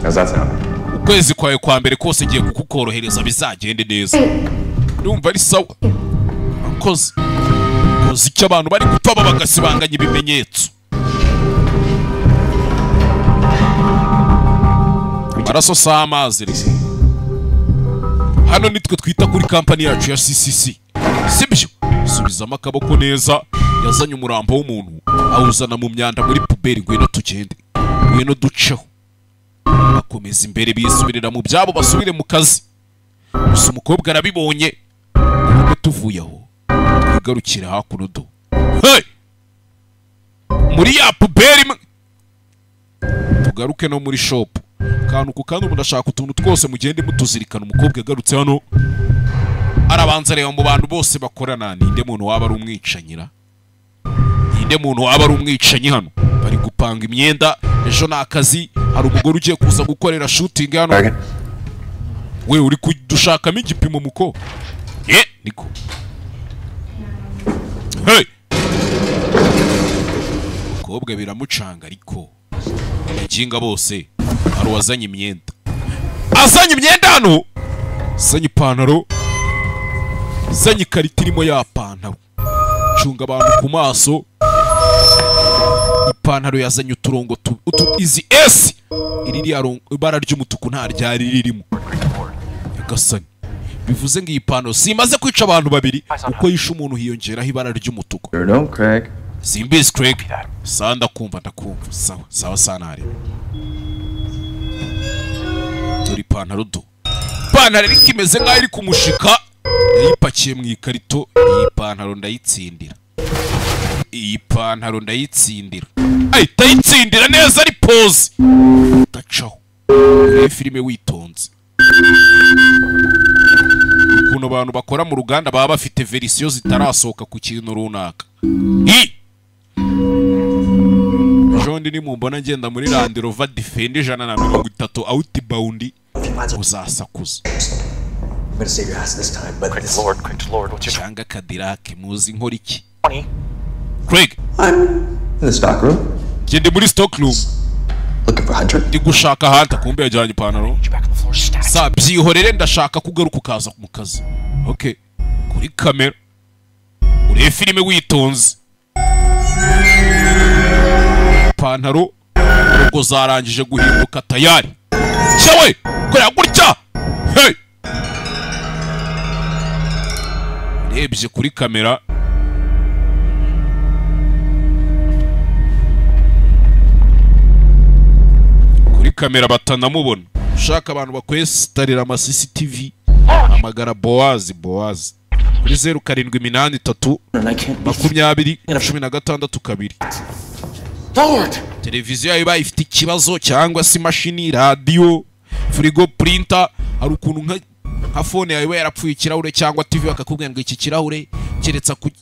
How's that sound? ukwezi kwawe kwa mbere kose ngiye kukukorohereza bizagende neza ndumva ari sawa akoze koze icyo abantu bari gupfa bagasibanganya ibimenyetso amaraso si amazi hano nitwe twita kuri kampani yacu ya CCC sibyo subizamo akaboko neza yazanye umurambo w'umuntu awuzana mu myanda muri puberi ngwino tugende ngwino duceho bakomeza imbere bisubirira mu byabo basubire mu kazi gusa umukobwa arabibonye nubwo tuvuye aho twigarukira hakuno do hey! muri ya puberi tugaruke no muri shop kantu ku kandi umuntu ashaka utuntu twose mugende mutuzirikana umukobwa yagarutse hano arabanza reba mu bantu bose bakorana ninde muntu waba ari umwicanyira ninde muntu waba ari umwicanyi hano bari gupanga imyenda ejo ni akazi hari umugore ugiye kuza gukorera shooting hano we uri kudushakamo igipimo muko niko hey umukobwa biramucanga ariko abaginga bose hari uwazanye imyenda azanye imyenda hano azanye ipantaro azanye ikarita irimo ya pantaro cunga abantu ku maso ipantaro yazanye uturongo izi S iri ibara ry'umutuku nta ryari ririmo yagasanye bivuze ngo iyi pantaro simaze kwica abantu babiri uko yishe umuntu hiyongeraho ibara ry'umutuku simbizi Craig sawa ndakumva sawa sanare dore ipantaro ipantaro ariko imeze nk'aho iri kumushika yayipakiye mu ikarito iyi pantaro ndayitsindira iyi pantaro ndayitsindira ndayitsindira neza ari pose udacaho urebe filime witonze ukuntu abantu bakora mu ruganda baba bafite verisiyo zitarasohoka ku kintu runaka jondi nimumbona ngenda muri Land Rover Defender 130 outbound uzasakuza gonna save your ass this time, but Craig to Lord, what's your Changa Cadillac muzi nkora iki? Craig, I'm in the stock room. Gende muri stock room. Looking for Hunter. Ndi gushaka Hunter kumbe yajyanye ipantaro. Sa byihorere ndashaka kugaruka ukaza mu kazi. Okay. Kuri kamera. Uri filime witonze. Ipantaro ubwo zarangije guhinduka tayari. Cyawe, kora gutya. Hey. Rebye kuri kamera. Kuri kamera batanamubona. Ushaka abantu bakwesitarira ama CCTV. Amagara Boaz. Kuri 0783 2016 Lord! Televiziyo yawe ifite ikibazo cyangwa se imashini, radio, frigo, printer, hari ukuntu nka phone yawe yarapfuye ikirahure cyangwa TV bakakubwira ngo iki kirahure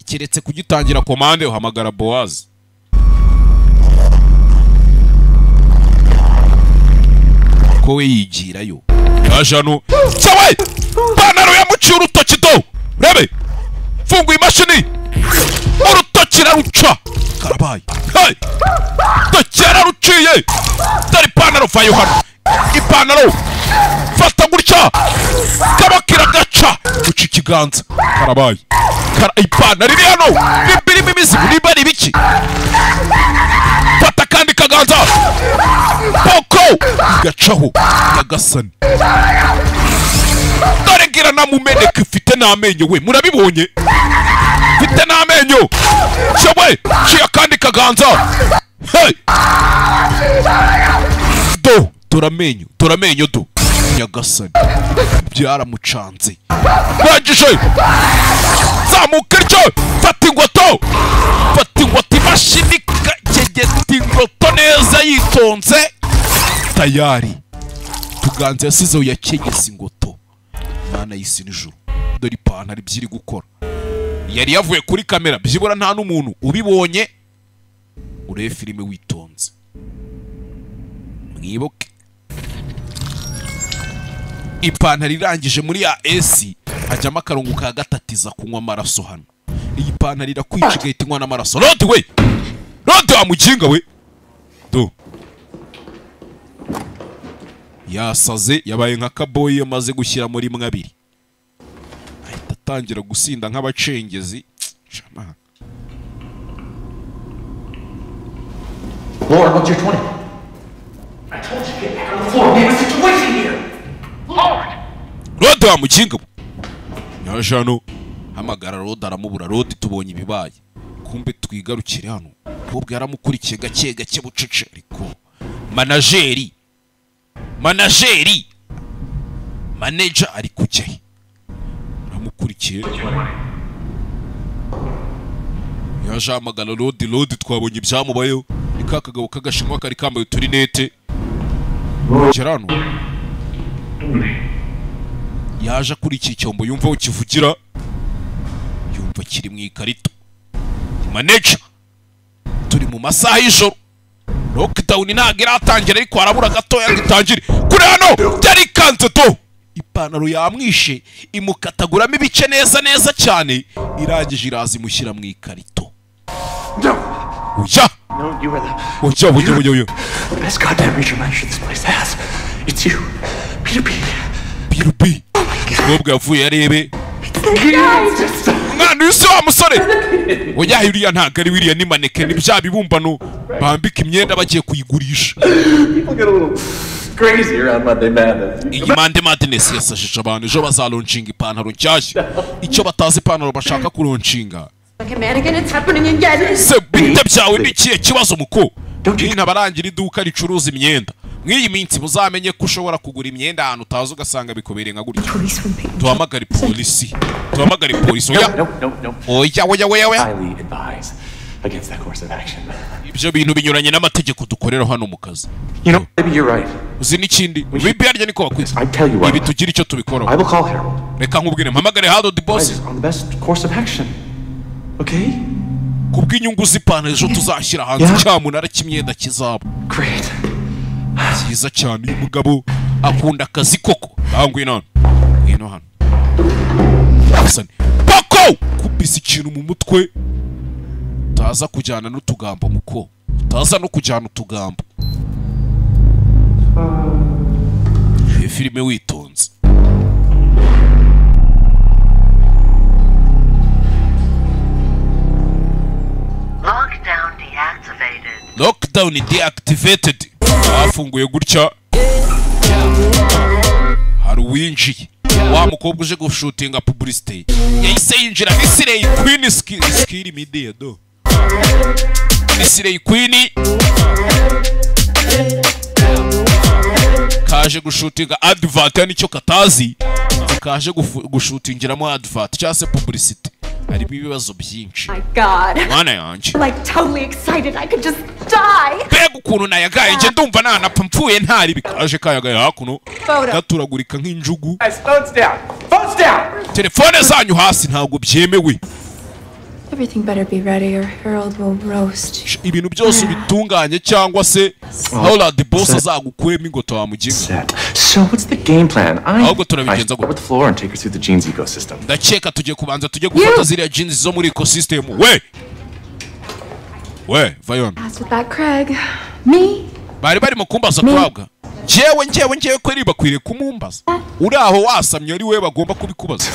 keretse kugitangira commande uhamagara Boaz. Ko we yigirayo. Yajano. Cyawe! Panaro ya muci urutoki do. Rebe. Fungu imashini. Urutoki raruca. Karabaye. Hey! Tokera ruciye. Dari panaro fayo hano. Ipanaro. Fata gutya. Kabakira gaca. Uci kiganza. Karabaye. Ipanaro iri hano. Bibiri imizi bari biki. Fata kandi kaganza. Poko. Gacaho. Yagasani. Dore gira namumeneka ifite n'amenyo we. Murabibonye? Ifite n'amenyo. Cyawe. Ciya kandi kaganza. Hey! Turamenyo do. Nyagasani. Byaramucanze. Bagije. Zamuka iryo. Fata ingwato imashini kagegeta ingwato neza yitonze. Tayari. Tuganze yasizeho yakegese ingoto. Mana y'isi n'ijuru. Dore ipantaro ibyiri gukora. Yari yavuye kuri kamera byibura nta n'umuntu ubibonye. Urebe filime witonze. Mwibuke. Ipantaro irangije muri ya AC hajyamo akarongo ka gatatiza kunywa amaraso hano. Iyi pantaro irakwica igahita inywa n'amaraso. Rode we! Rode wa muginga we! Do. Yasaze yabaye nka kaboyi yamaze gushyira muri mwabiri. Ahita atangira gusinda nk'abacengezi. Chama. Lord, what's your 20? I told you to get back on the floor. We have a situation here. Lord! Rode wa muginga we! Nyajano hamagara Rode aramubura. Rode tubonye ibibaye. Kumbe twigarukire hano. Pobwe yaramukurikiye gake bucece ariko manager ari kujyahe aramukurikiye. Yaje amagana Rode twabonye ibyamubayeho. Ni ka kagabo kagashinwa kari kambaye uturinete. Gerano yaje kuri iki cyombo yumva aho kivugira. Yumva kiri mu ikarito. Manager turi mu masaha y'ijoro. Lockdown ntago iratangira ariko harabura gatoya ngo itangire. Kuri hano byari kanze to. Ipantaro yamwishe imukataguramo ibice neza cyane. Irangije iraza imushyira mu ikarito. Uja. No, you were the best goddamn reacher manager this place has. It's you, Peter B. Ubwo yavuye arebe. Mwana usi wa musore. Oya iriya ntago ari wiriya ni maneke ni bya bibumbano bambika imyenda bagiye kuyigurisha. People get a little crazy around Monday Madness. Iyi Monday Madness yasashije abantu ejo bazalonshinga ipantaro nshyashya. Icyo batazi ipantaro bashaka kuronshinga. Se bite byawe nikiye kibazo muko. Nina barangira iduka ricuruza imyenda. Mwiyi minsi muzamenye ko ushobora kugura imyenda ahantu utazi ugasanga bikobereye nka gutya. Tuhamagare polisi. Oya. Highly advise against that course of action. Ibyo bintu binyuranye n'amategeko dukorera hano mu kazi. You know, maybe you're right. Uzi n'ikindi bibyarye niko bakwiza. I tell you what. Ibi tugira icyo tubikoraho. I will call Harold. Reka nkubwire mpamagare Harold the boss. On the best course of action. Okay? Kubw'inyungu z'ipantaro ejo tuzashyira hanze cyamunara cy'imyenda kizabo. Great. Cyiza cyane umugabo akunda akazi koko. Bangwe none. Ngino hano. Pako kubisa ikintu mu mutwe utaza kujyana n'utugambo muko utaza no kujyana utugambo filime witonze. Lockdown deactivated. Bafunguye gutya hari uwinjiye wa mukobwa uje gushutinga publicity yahise yinjira Nisirey Queen skill media do Nisirey Queen kaje gushutinga advert nicyo katazi kaje gushutingiramo advert cyase publicity harimo ibibazo byinshi. My God. Mwana yanje. Like totally excited I could just die. Bega ukuntu nayagaye nje ndumva nanapfa mpfuye ntari bikaje kayagaye hakuno gaturagurika nk'injugu. Phones down. Phones down. Telefone zanyu hasi ntabwo byemewe. Everything better be ready or Harold will roast. Ibintu byose bitunganye cyangwa se Howard the boss azagukwema ingoto wamuginga. So what's the game plan? Ahubwo turabigenza with the floor and take her through the genes ecosystem. Ndakeka tujye kubanza tujye gufata ziriya genes zo muri ecosystem. We Vayon. As with that Craig. Me? Bari barimo kumbaza kwabwa. Njyewe kweri bakwiriye kumumbaza. Uri aho wasamye ari we bagomba kubikubaza.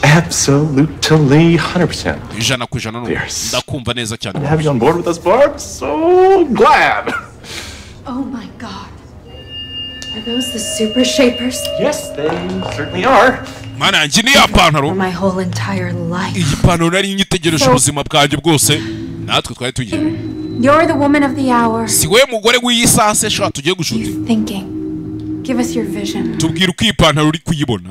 Absolutely 100%. Ijana ku ijana ndakumva neza cyane. Have you on board with us, Barb? So glad. Oh my God. Are those the super shapers? Yes, they certainly are. Mana ngi ni yapantaro. My whole entire life. Iyi pantaro nari nyitegereje ubuzima bwanjye bwose. Natwe twari tugiye. You're the woman of the hour. Si we mugore w'iyisase shaka tugiye gushuti. Thinking. Give us your vision. Tubwire uko iyi pantaro uri kuyibona.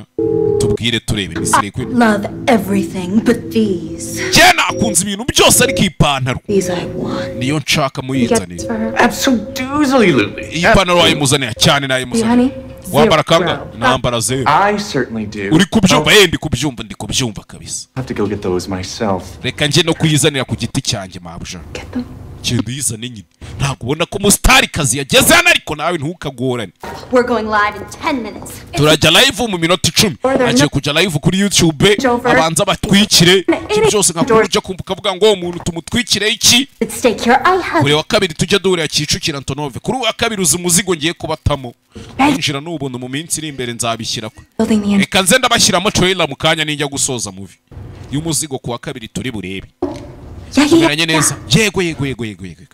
Tubwire turebe Nisirey Queen. Love everything but these. Jena akunze ibintu byose ari kipantaro. These I want. Niyo nshaka muyizanire. Absolutely. Iyi pantaro wayimuzanira cyane nayimuzanira. Wambara kanga nambara zero. I certainly do. Uri kubyumva ndi kubyumva kabisa. Have to go get those myself. Reka nje no kuyizanira ku giti cyanjye mabuja. Get them. Kindi yizane nyine. Ntabwo ubona ko mustari kazi yageze hano ariko nawe ntukagorane. We're going live in 10 minutes. Turajya live mu minota 10. Agiye kujya live kuri YouTube abanza batwikire. Byose nkakuruje kumbuka vuga ngo umuntu tumutwikire iki. Kuri wa kabiri tujya duhurira Kicukiro Antonove. Kuri wa kabiri uzi muzigo ngiye kubatamo. Injira n'ubuntu mu minsi iri imbere nzabishyira ko. Reka nze ndabashyiramo trailer mu kanya ninjya gusoza movie. Y'umuzigo ku wa kabiri turi burebe. Yeah. Yego.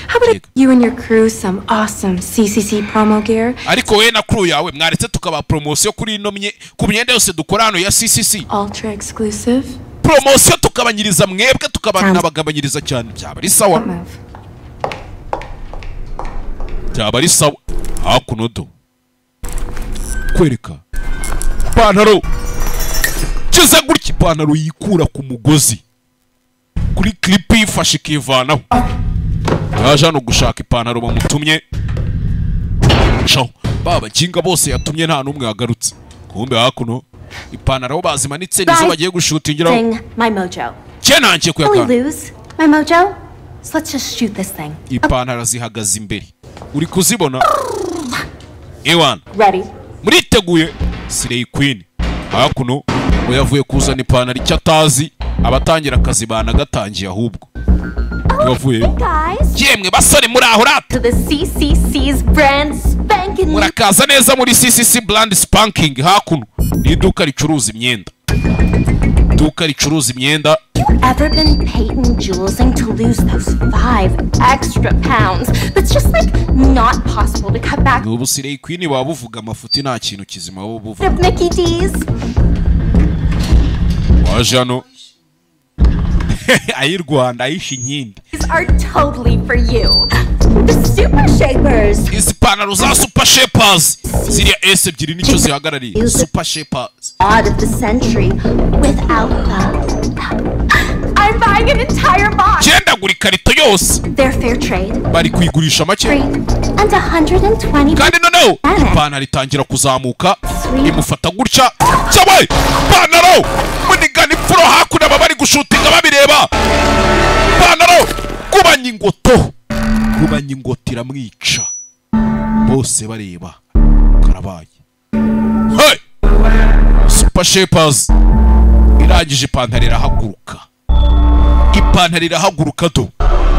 How about you and your crew some awesome CCC promo gear? Ariko we na crew yawe mwaretse tukaba promotion kuri inomye ku myenda yose dukora hano ya CCC. Ultra exclusive. Promotion tukabanyiriza mwebwe tukabagabanyiriza cyane byaba ari sawa. Byaba ari sawa. Hakuno do. Kwereka. Pantaro. Kiza gutya pantaro yikura ku mugozi. Kuri clip ifashe kivanaho. Yaje no gushaka ipantaro bamutumye. Ciao. Baba kinga bose yatumye nta numwe yagarutse. Kumbe hakuno ipantaro bazimanitse nizo bagiye gushutingira. My mojo. Cyenanje kuyaka. We lose my mojo. So let's just shoot this thing. Ipantaro zihagaze imbere. Uri kuzibona? Ewan. Ready. Muriteguye Nisirey Queen. Hakuno yavuye kuzana ipantaro icyatazi abatangira akazi bana gatangiye ahubwo. Bavuye. Yemwe basore muri aho rata. To the CCC's brand spanking. Murakaza neza muri CCC brand spanking hakuno. Ni iduka ricuruza imyenda. Iduka ricuruza imyenda. Ever been painting jewels and to lose those 5 extra pounds? That's just like not possible to cut back. Ubu Nisirey Queen babuvuga amafuti nta kintu kizima bo buvuga. Mickey D's. Wajano. Ayi Rwanda ayishi nkindi. These are totally for you. The super shapers. Izi pantaro za super shapers. Ziriya S ebyiri nicyo zihagarariye. Super shapers. Odd of the century without them. I'm buying an entire box. Genda guri karito yose. They're fair trade. Bari kuyigurisha make. And 120. Kandi no. Ipantaro itangira kuzamuka. Imufata gutya. Cyabaye. Pantaro. Munigani furo hakuna babari gushutinga babireba. Pantaro. Kubanya ingoto. Kubanya ingoto iramwica. Bose bareba. Karabaye. Hey. Super super shapers irangije ipantaro irahaguruka. Ipantaro irahaguruka do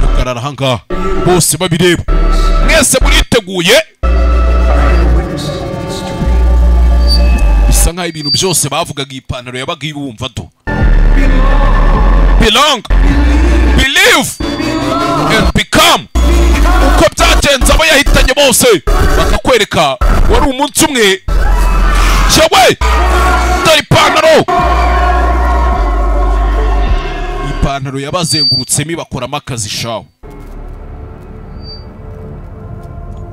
mugarara ahangaha bose babireba. Mwese muriteguye? Bisa nkaho ibintu byose bavugaga ipantaro yabaga ibumva do. Belong, believe and become. Uko byagenze abo yahitanye bose bakakwereka wari umunsi umwe. Cyewe dore ipantaro. Ipantaro yabazengurutsemo ibakoramo akazi shawo.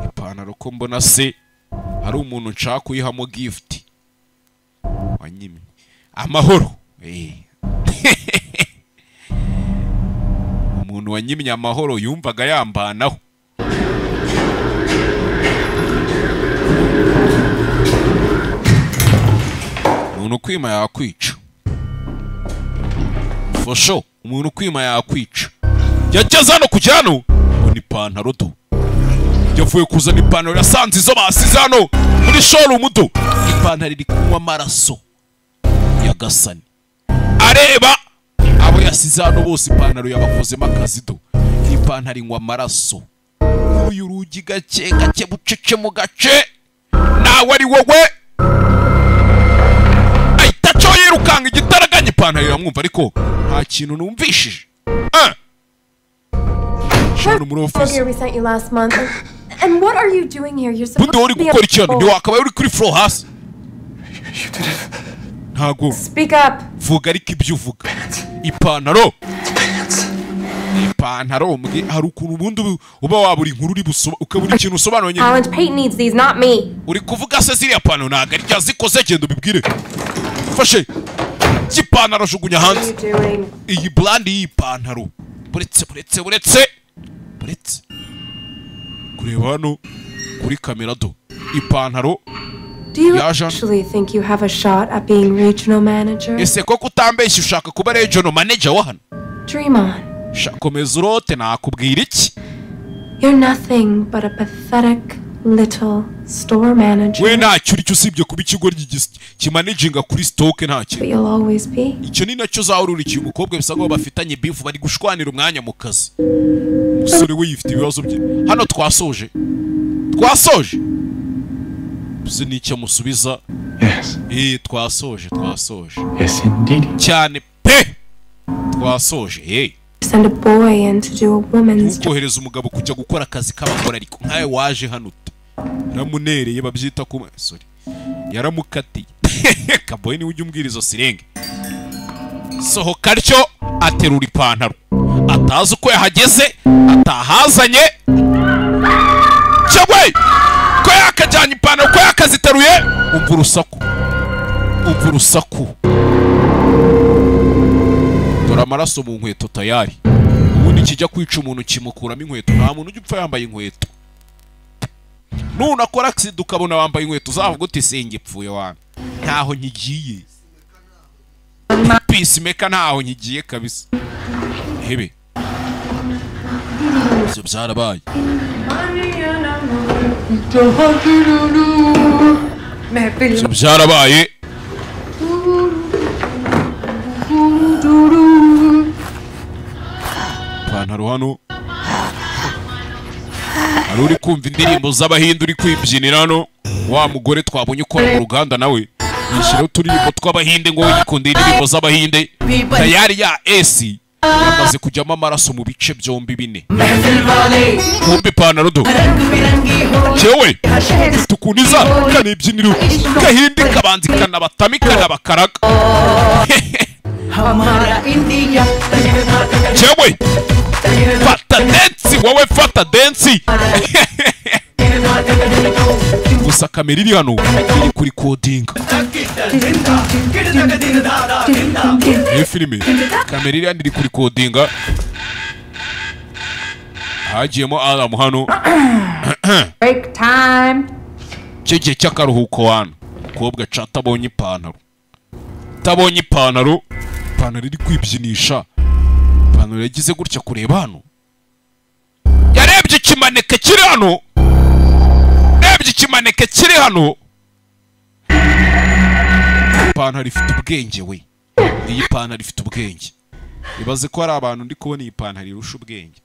Ipantaro ko mbona se hari umuntu nshaka kuyihamo gift wanyimye amahoro. Umuntu wanyimye amahoro yumvaga yambanaho. Umuntu kwima yakwica for sure. Umuntu kwima yakwica. Yageze hano kujya hano ngo ni ipantaro do. Yavuye kuzana ipantaro yasanze izo basize hano muri showroom do. Ipantaro iri kunywa amaraso ya Gasani. Areba abo yasize hano bose ipantaro yabakozemo akazi do. Ipantaro inywa amaraso. Uyu rugi gake gake bucece mu gace. Nawe ari wowe. Ahita cyo yirukanga igitaraganya ipantaro iramwumva ariko nta kintu numvishije. Shano muri office. We sent you last month. And what are you doing here? You're supposed to be gukora ikintu ni wakabaye uri kuri floor hasi. Ntago. Speak up. Vuga ariko ibyo uvuga. Ipantaro. Ipantaro hari ukuntu ubundi uba waburi inkuru uri busoba ukabura ikintu usobanura nyine. Talent Payton needs these, not me. Uri kuvuga se ziriya pantaro ntago ari yazikoze genda ubibwire. Fashe. Ipantaro jugunya hanze. Iyi brand y'ipantaro. Buretse. Kureba hano kuri kamera do. Ipantaro. Do you actually think you have a shot at being regional manager? Ese koko utambeshye ushaka kuba regional manager wa hano? Dream on. Shakomeza urote nakubwira iki? You're nothing but a pathetic little store manager. We ntacyo uri cyo usibye kuba ikigo kimanaginga kuri stock ntacyo. But you'll always be. Icyo ni nacyo zawururikiye umukobwa bisa ngo bafitanye beef bari gushwanira umwanya mu kazi. Umusore we yifite ibibazo bye. Hano twasoje. Bize n'icyo musubiza. Yes. Twasoje. Yes indeed. Cyane pe. Twasoje. Send a boy in to do a woman's job. Kohereza umugabo kujya gukora akazi k'abakora ariko nkawe waje hano. Ramunereye babyita ku sorry. Yaramukatiye. Kaboy ni ujye umbwira izo sirenge. Sohoka ryo aterura ipantaro. Atazi uko yahageze, atahazanye. Cyagwe! Ko yakajyanye ipantaro ko yakaziteruye. Umva urusaku. Dore amaraso mu nkweto tayari. Ubundi kijya kwica umuntu kimukuramo inkweto. Nta muntu ujya upfa yambaye inkweto. Nunakora accident ukabona wambaye inkweto uzavuga uti singipfuye wana. Ntaho nkigiye. Peacemaker ntaho nkigiye kabisa. Hebe. Ibyo byarabaye. Ibyo byarabaye. Pantaro hano. Hari uri kumva indirimbo z'Abahinde uri kwibyinira hano. Wa mugore twabonye ukora mu ruganda nawe. Yishiraho turirimbo tw'Abahinde ngo yikunda indirimbo z'Abahinde. Tayari ya AC. Yamaze kujyamo amaraso mu bice byombi bine. Kumbi ipantaro do. Cyewe tukuniza kanibyiniro kahindi kabanzi kanabatamika nabakaraga. Cyewe fata dance wowe fata dance. Gusa kamera iri hano iri kuri coding. Iyi filime kamera iri hano iri kuri coding. Hagiyemo Adam hano. Break time. Cyegiye cy'akaruhuko hano. Kobwa catabonye ipantaro. Tabonye ipantaro. Ipantaro iri kwibyinisha. Ipantaro yagize gutya kureba hano. Yarebye ikimaneke kiri hano. pantaro ifite ubwenge we. Iyi pantaro ifite ubwenge. Ibaze ko ari abantu ndi kubona iyi pantaro irusha ubwenge.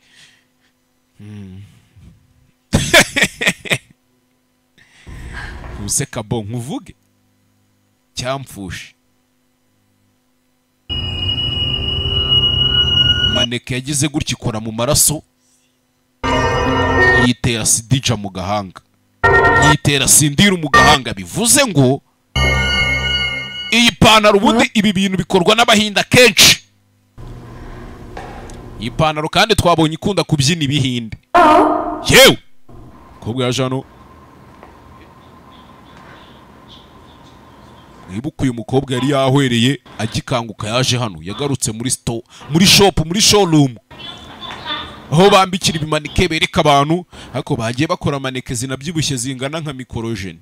Useka bon nkuvuge cyamfushe. Maneke yagize gutya ikora mu maraso, yitera sidija mu gahanga, yitera sindira mu gahanga. Bivuze ngo iyi pantaro ubundi ibi bintu bikorwa n'abahinda kenshi. Iyi pantaro kandi twabonye ikunda kubyina ibihinde. Yewe kobwa yaje hano. Mwibuka uyu mukobwa yari yahwereye agikanguka yaje hano, yagarutse muri store, muri shop, muri showroom, aho bambikira ibimanike bereka abantu, ariko bagiye bakora maneke zinabyibushye zingana nka mikorojeni.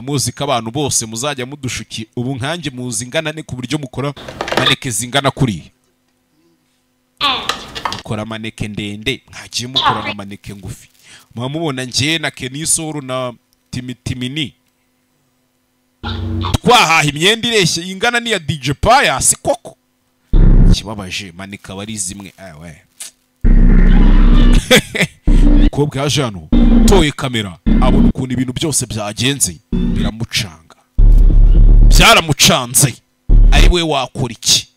Muzi ko abantu bose muzajya mudushuki ubu nkanjye muzi ingana ne ku buryo mukora maneke zingana kuri. Mukora maneke ndende, nkagiye mukora na maneke ngufi. Mwamubona njye na Kenisoro na Timini twahaha imyenda ireshye ingana niya DJ Pius koko. Kibabaje manika bari zimwe awe. Mukobwa yaje hano toye kamera abona ukuntu ibintu byose byagenze biramucanga. Byaramucanze. Ari we wakora iki?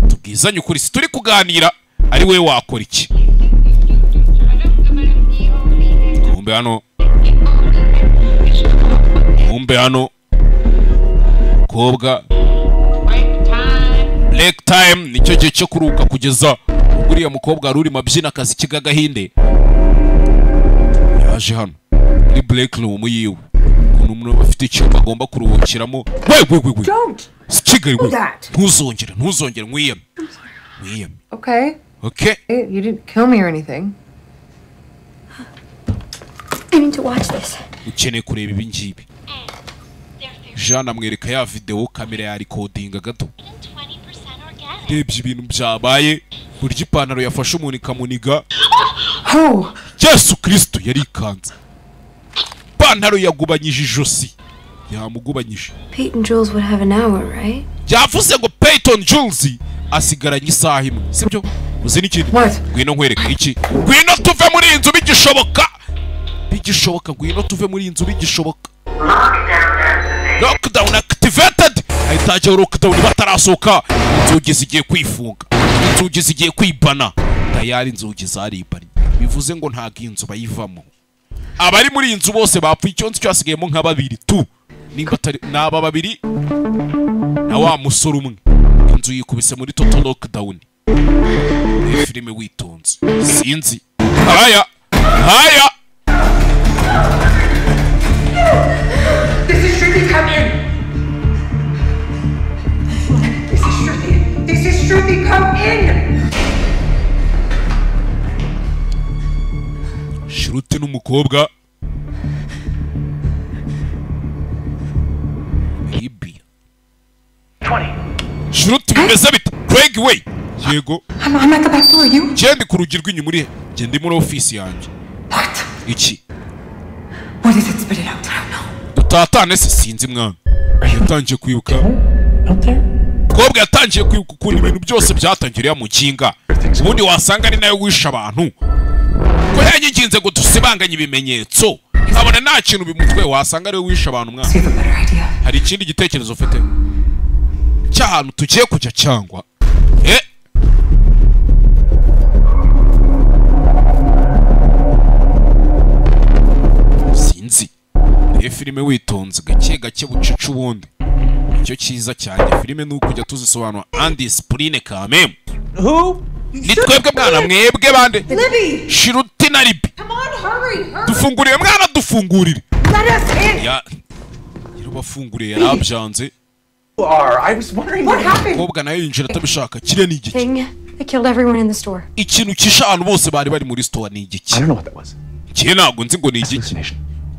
Tubwizanye ukuri, si turi kuganira. Ari we wakora iki? Umbe hano kobwa break time nicyo gihe cyo kuruka kugeza uriya mukobwa aruri mabyina akazi kigagahinde. Yaje hano muri break room yiwe ukuntu umuntu bafite icyumba agomba kuruhukiramo. We Kigali we ntuzongere mwiyame. Okay, you didn't kill me or anything. I need to watch this. Ukeneye kureba ibi ngibi. Jean amwereka ya video kamera ya recordinga gato. Rebye ibintu byabaye, burya ipantaro yafashe umuntu ikamuniga. Yesu Kristo yari ikanze. Ipantaro yagubanyije ijosi. Yamugubanyije. Peyton Jules would have an hour, right? Yavuze ngo Peyton Jules asigaranye isaha imwe, sibyo? Uzi n'ikindi? Ngwino nkwereka iki? Ngwino tuve muri inzu bigishoboka. Bigishoboka ngwino tuve muri inzu bigishoboka. Lockdown activated. Ahitaje lockdown batarasoka. Inzugi zigiye kwifunga. Inzugi zigiye kwibana. Tayari inzugi zaribanye. Bivuze ngo nta ginzu bayivamo. Abari muri inzu bose bapfuye icyonzi cyasigayemo nka babiri tu. Nimba atari naba babiri na wa musoro umwe. Inzu yikubise muri total lockdown. Filime witonze. Sinzi. Haya. This is Shruti, come in! This is Shruti, come in! Shruti n'umukobwa Ibi 20. Shruti bimeze bite? Craig we yego I'm at the back door, you? Genda ku rugi rw'inyuma uri he? Genda muri office yanjye. What? Iki? What is it? Spit it out. I don't know. Dutatane se sinzi mwana. Yatangiye kwibuka. Kobwa yatangiye kwibuka ukuntu ibintu byose byatangiriye mu kinga. Ubundi wasanga ari nayo wisha abantu. Ko yanyiginze ngo dusibanganye ibimenyetso. Nkabona nta kintu bimutwe wasanga ari we wisha abantu mwana. Hari ikindi gitekerezo ufite? Cy'ahantu tugiye kujya cyangwa sinzi. Filime witonze gake bucucu ubundi. Icyo cyiza cyane filime nuko kujya tuzisobanura undiscipline kameme. Ni twebwe mwana mwebwe bande. Shruti na Libi. Dufungurire mwana dufungurire. Ya bafunguriye yarabyanze. I was wondering what happened. Kobwa nayo yinjira atabishaka kire ni igiki. They killed everyone in the store. Ikintu kishanu bose bari muri store ni igiki. I don't know what that was. Kiye ntabwo nzi ngo ni igiki.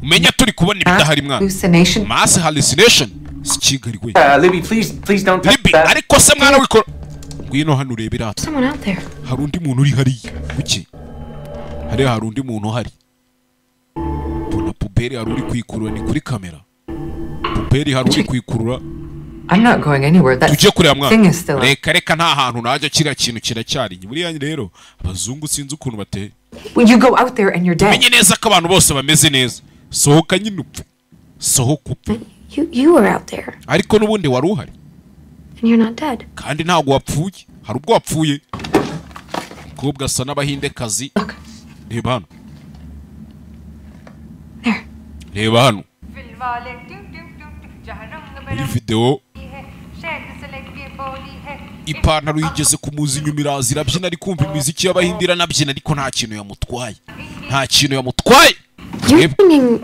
Umenya turi kubona ibidahari mwana. Hallucination. Mass hallucination. Sikigari we. Libby, please don't touch Libby, that. ariko se mwana wikora. Ngwino hano urebera. Someone out there. Hari undi muntu uri hariya. Kuki? Hari undi muntu hari. Bona puperi hari uri kwikurura ni kuri kamera. Puperi hari uri kwikurura. I'm not going anywhere. That Tujye kureba thing mwana. is still. Reka nta hantu najya kira kintu kiracyari. Buriya rero abazungu sinzi ukuntu bateye. When you go out there and you're dead. Menye neza ko abantu bose bameze neza. Sohoka nyine upfe. Sohoka upfe. You were out there. Ariko nubundi wari uhari. And you're not dead. Kandi ntago wapfuye. Hari ubwo wapfuye. Umukobwa asa n'abahindekazi. Reba hano. There. Reba hano. Muri video ipantaro yigeze kumuza inyuma iraza irabyina ari kumva imiziki y'abahindi iranabyina ariko nta kintu yamutwaye. Nta kintu yamutwaye. You're singing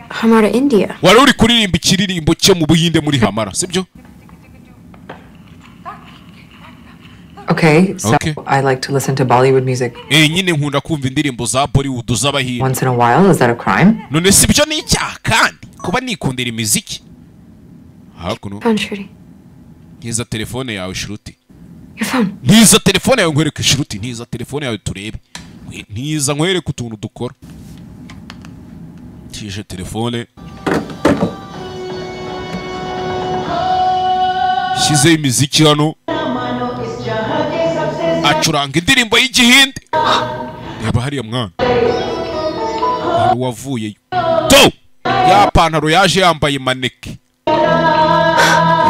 Hamara India. Wari uri kuririmba ikiririmbo cyo mu Buhinde muri Hamara, sibyo? Okay, so I like to listen to Bollywood music. Nyine nkunda kumva indirimbo za Bollywood z'abahinde. Once in a while, is that a crime? None sibyo ni icyaha kandi kuba nikundira imiziki. Hakuno. Ntiza telefone yawe Shruti. Your phone. Ntiza telefone yawe nkwereke Shruti, ntiza telefone yawe turebe. Ntiza nkwereke utuntu dukora. Tije telefone. Shize imiziki hano. Acuranga indirimbo y'igihinde. Reba hariya mwana. Hari wavuyeyo. To! Ya pantaro yaje yambaye maneke.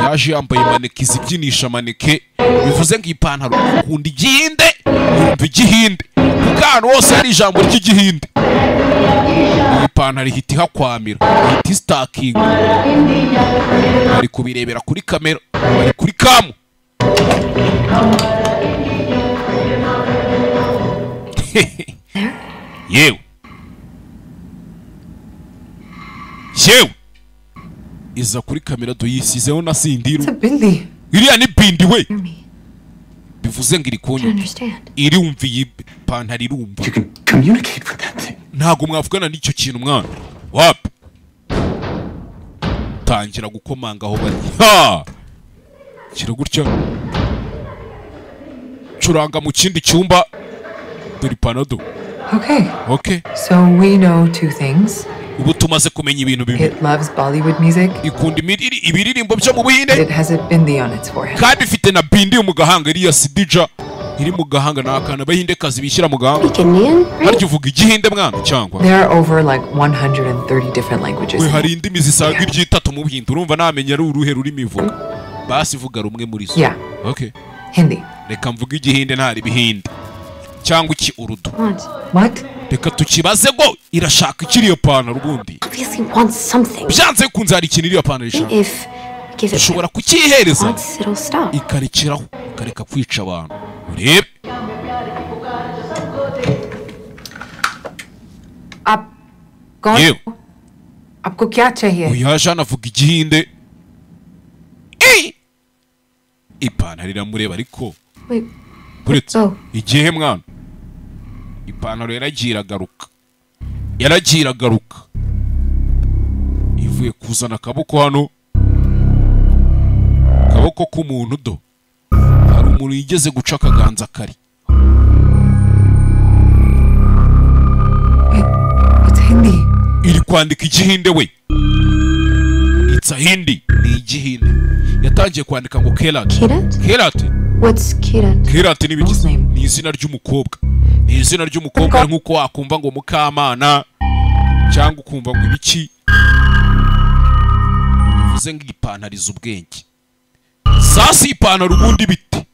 Yaje yambaye maneke zibyinisha maneke. Bivuze ngo ipantaro akunda igihinde, yumva igihinde. Kuko wose hari ijambo ry'igihinde. Iyi pantaro ihita ihakwamira. Ihita staking. Bari kubirebera kuri kamera. Bari kuri kamu. Yewe. Yewe. Iza kuri kamera doyisizeho na sindiru. Iriya ni bindi we. Bivuze ngo iri kunyu. Iri umviye pantaro irumva. You can communicate with that thing. Ntago mwavugana n'icyo kintu mwana. Wapi? Tangira gukomanga aho bari. Ha! Kira gutya. Curanga mu kindi cyumba. Dore panado. Okay. So we know two things. Ubu tumaze kumenya ibintu bibiri. It loves Bollywood music. Ikunda ibiririmbo byo mu Buhinde. It has a bindi on its forehead. Kandi ifite na bindi mu gahanga iriya Sidija. Iri mu gahanga n'akana bahinde kazi bishyira mu gahanga. Harya uvuga igihinde mwana cyangwa? There are over like 130 different languages. We hari indimi zisaga iryitatu mu Buhinde. Urumva namenya ari uruhe rurimi ivuga. Basi vuga rumwe muri zo. Yeah. Okay. Hindi. Reka mvuga igihinde ntari bihinde. Cyangwa iki urudu. What? Reka tukibaze ngo irashaka ikiriyo pantaro ubundi. Obviously wants something. Byanze kunze hari ikintu iriyo pantaro ishaka. If give it ushobora kukihereza it'll stop. Ikarikiraho ikareka kwica abantu. Urebe. आपको क्या चाहिए? Uyaje anavuga igihinde. Ipantaro iramureba ariko. Buretse igihe mwana. Ipantaro yaragiragaruka. Yaragiragaruka. Ivuye kuzana akaboko hano. Akaboko k'umuntu do. Hari umuntu yigeze guca akaganza kari. It's Hindi. Iri kwandika igihinde we. It's a Hindi. Ni igihinde. Yatangiye kwandika ngo Kerat. Kerat. What's Kerat? Kerat ni bigize. Ni izina ry'umukobwa. Ni izina ry'umukobwa nkuko wakumva ngo Mukamana cyangwa ukumva ngo ibiki. Bivuze ngo ipantaro iz'ubwenge. Sasi ipantaro ubundi biti.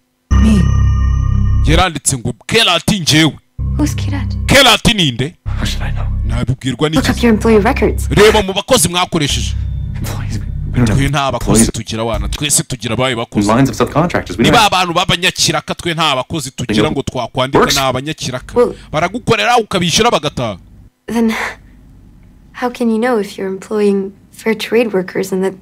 Yaranditse ngo Kerat njyewe. Who's Kerat? Kerat ninde? How should I know? Nabibwirwa Look up your employee records. Reba mu bakozi mwakoresheje. Twe nta bakozi tugira wana twese tugira baye bakozi. Lines of subcontractors. Niba abantu babanyakiraka twe nta bakozi tugira ngo twakwandika n'abanyakiraka. Baragukorera ukabishyura bagataha. Then how can you know if you're employing fair trade workers and that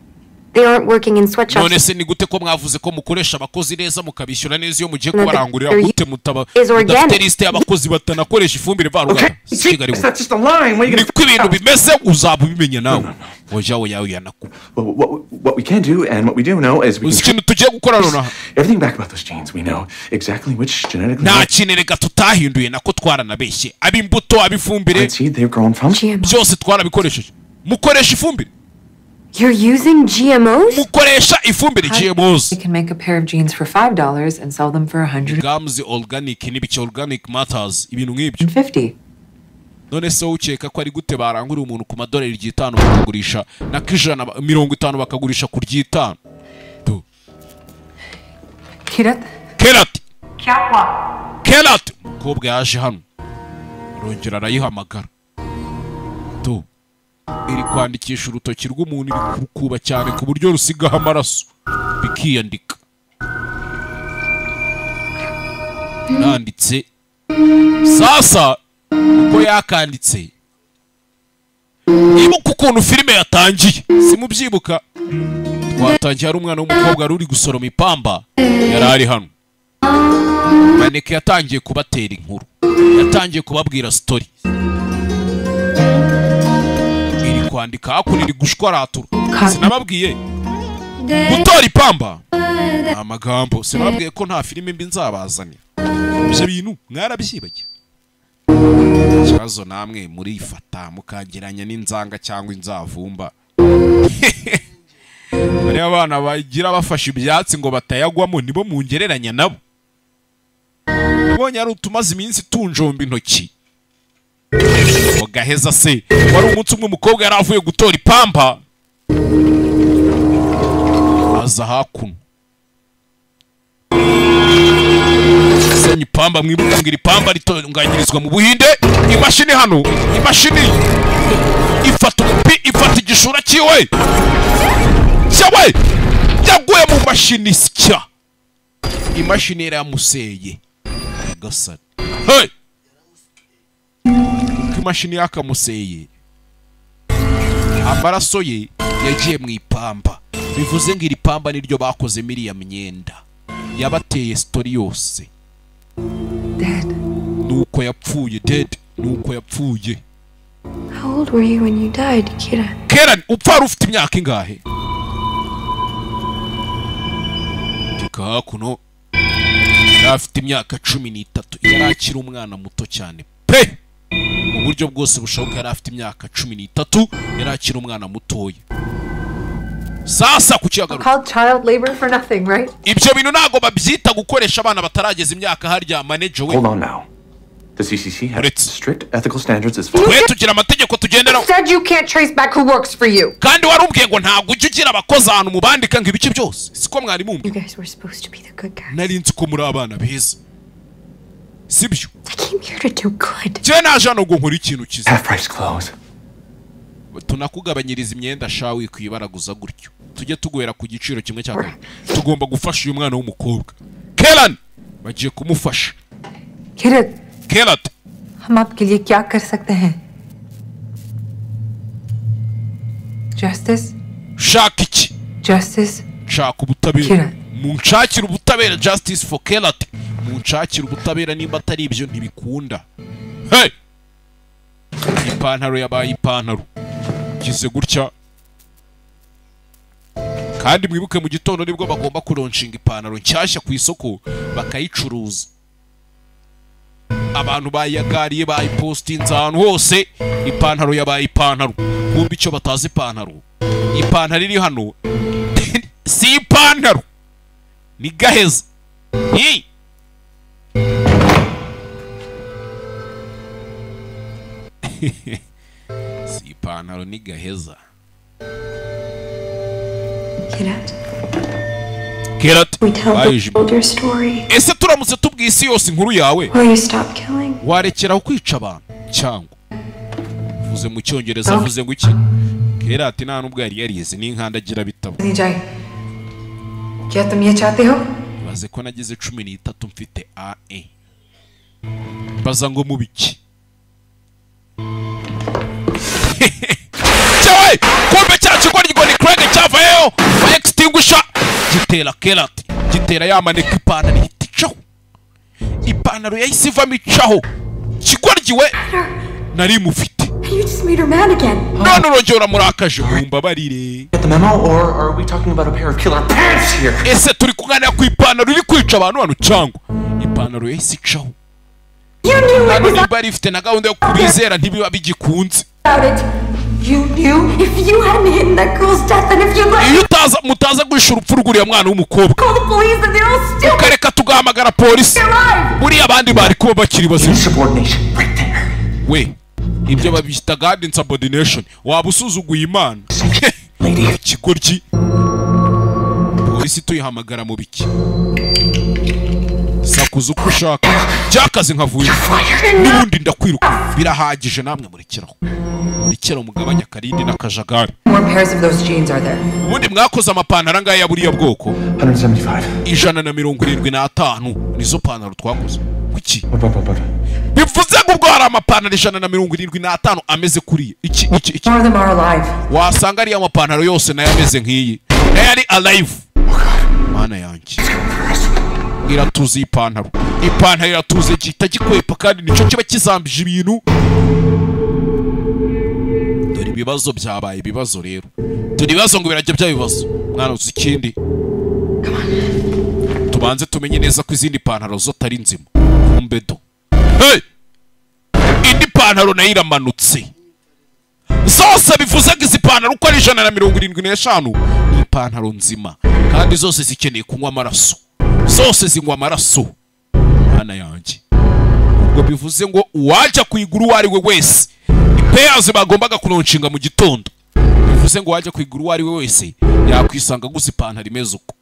they aren't working in sweatshops? None se ni gute ko mwavuze ko mukoresha abakozi neza mukabishyura neza iyo mugiye kubarangurira gute mutaba mudafite liste y'abakozi batanakoresha ifumbire varuganda. That's just a line. What are you gonna do? Ibintu bimeze uzabimenya nawe. Ojawo yawe yanaku. What we can do and what we do know is we can tugiye gukora nonaha. Everything back about those genes we know exactly which genetically. Nta kintu tutahinduye nako twaranabeshye. Abimbuto abifumbire. Seed they've grown from. Byose twarabikoresheje. mukoresha ifumbire. You're using GMOs? Mukoresha ifumbire GMOs. You can make a pair of jeans for $5 and sell them for Gums organic n'ibiki organic matters ibintu nk'ibyo. 150. None se ukeka ko ari gute barangura umuntu ku madolari 5 bakagurisha na kijana 50 bakagurisha ku 5. Tu. Kirat. Kerat. Mukobwa yaje hano. Rongera arayihamagara. Tu. Iri kwandikisha urutoki rw'umuntu iri kurukuba cyane ku buryo rusigaho amaraso bikiyandika. Nanditse sasa uko yakanditse ibuka ukuntu filime yatangiye simubyibuka. Twatangiye ari umwana w'umukobwa ruri gusoroma ipamba yari ari hano. Maneke yatangiye kubatera inkuru, yatangiye kubabwira story. Iri kwandika hakuno iri gushwaratura. Sinababwiye gutora ipamba amagambo. Sinababwiye ko nta filime mbi nzabazanira. Ibyo bintu mwarabyibagiye. Ikibazo namwe murifata mukageranya n'inzanga cyangwa inzavumba. Bari abana bagira bafashe ibyatsi ngo batayagwamo nibo mungereranya nabo. Ubonye ari utumaze iminsi tunjomba intoki. Ogaheza se wari umunsi umwe umukobwa yari avuye gutora ipamba aza hakuno. Senyi pamba mwibuka ngira ipamba ritonganyirizwa mu Buhinde. Imashini hano, imashini ifata umupi, ifata igishura kiwe cyawe yaguye mu mashini sya. Imashini yaramuseye gasana. Hey, imashini yakamuseye amaraso ye yagiye mu ipamba. Bivuze ngo iri pamba niryo bakoze miriya myenda yabateye story yose. Nuko yapfuye. Dead. Nuko yapfuye. How old were you when you died, Kira? Karen, upfa ufite imyaka ingahe? Tika kuno afite imyaka 13. Yari akiri umwana muto cyane pe. Mu buryo bwose bushoboka yari afite imyaka 13. Yari akiri umwana mutoya. Sasa kucyagaruka. Called child labor for nothing, right? Ibyo bintu nago babyita gukoresha abana batarageza imyaka harya manager we. Hold on now. The CCC has strict ethical standards as far as tugira amategeko tugendera. Said you can't trace back who works for you. Kandi warubwiye ngo ntago ujye ugira abakozi ahantu mubandika ngo ibiki byose. Siko mwari mumwe. You guys were supposed to be the good guys. Nari nzi ko muri abana beza. Sibyo. I came here to do good. Je naje hano ngo nkora ikintu kiza. half price clothes. Tunakugabanyiriza imyenda shawe kwibaraguza gutyo. Tujye tuguhera ku giciro kimwe cya kabiri. Tugomba gufasha uyu mwana w'umukobwa. Kelan bagiye kumufasha. Kelat हम आपके लिए क्या कर सकते हैं? Justice. Shaka iki? Justice. Shaka ubutabera. Munshakira ubutabera. Justice for Kelat. Munshakira ubutabera nimba atari ibyo ntibikunda. Hey! Ipantaro yabaye ipantaro. Kize gutya. Kandi mwibuke mu gitondo nibwo bagomba kuronshinga ipantaro nshyashya ku isoko bakayicuruza. Abantu bayagariye bayipostinze ahantu hose. Ipantaro yabaye ipantaro. Kumbi icyo batazi ipantaro. Ipantaro iri hano si ipantaro ni gaheza. Si ipantaro ni gaheza. Kirat, we tell the world your story. Ese turamutse tubwiye isi yose inkuru yawe. Will you stop killing? Warekera kwica abantu cyangwa vuze mu cyongereza vuze ngo iki? Kirat nta nubwo yari yarize n'inkandagira bitabo. Kya tum ye chahte ho? Baze ko nagize 13 mfite AE. Baza ngo mubiki. Cyawe kumbe cyacu ko ni Craig cyavayo wa extinguisher gitera Kerat gitera yamaneka ipantaro iticaho. Ipantaro yahise ivamo icaho kigoryiwe nari mufite. You just made her mad again. None urongera murakaje mumbabarire. Get the memo, or are we talking about a pair of killer pants here? Ese turi kuganira ku ipantaro iri kwica abantu hano cyangwa ipantaro yahise icaho. Ntabwo niba rifite na gahunda yo kubizera ntibiba bigikunze. You knew? If you hadn't hidden that girl's death, and if you let iyo mutaza guhisha urupfu rw'uriya mwana w'umukobwa call the police, and they're all still ukareka tugahamagara polisi buriya abandi bari kuba bakiri bazima we ibyo babita God insubordination waba usuzuguye imana ikigoryi polisi tuyihamagara mu biki sakuza uko ushaka byakaze nkavuye n'ubundi ndakwiruka birahagije namwe murekeraho mugabanya karindi n'akajagari ubundi mwakoze amapantaro angahe ya buriya bwoko 175 nizo pantaro twakoze kuki bivuze ngo ubwo hari amapantaro 175 ameze kuriye iki wasanga ari amapantaro yose nayo ameze nk'iyi nayo ari alive mana yanjye iratuze ipantaro iratuze gihita gikwepa kandi nico kiba kizambije ibintu dore ibibazo byabaye ibibazo rero dore ibibazo ngo birajya byabibazo mwana uzi ikindi tubanze tumenye neza ko izindi pantaro zo tari nzima umbedo hey indi pantaro nayo iramanutse zose bivuze ngo izi pantaro uko ari 175 ni pantaro nzima kandi zose zikeneye kunywa amaraso zose zinywa amaraso mana yanjye ubwo bivuze ngo uwajya kuyigura uwo ari we wese ipeyazi bagombaga kunonshinga mu gitondo bivuze ngo wajya kuyigura uwo ari we wese yakwisanga gusa ipantaro imeze uko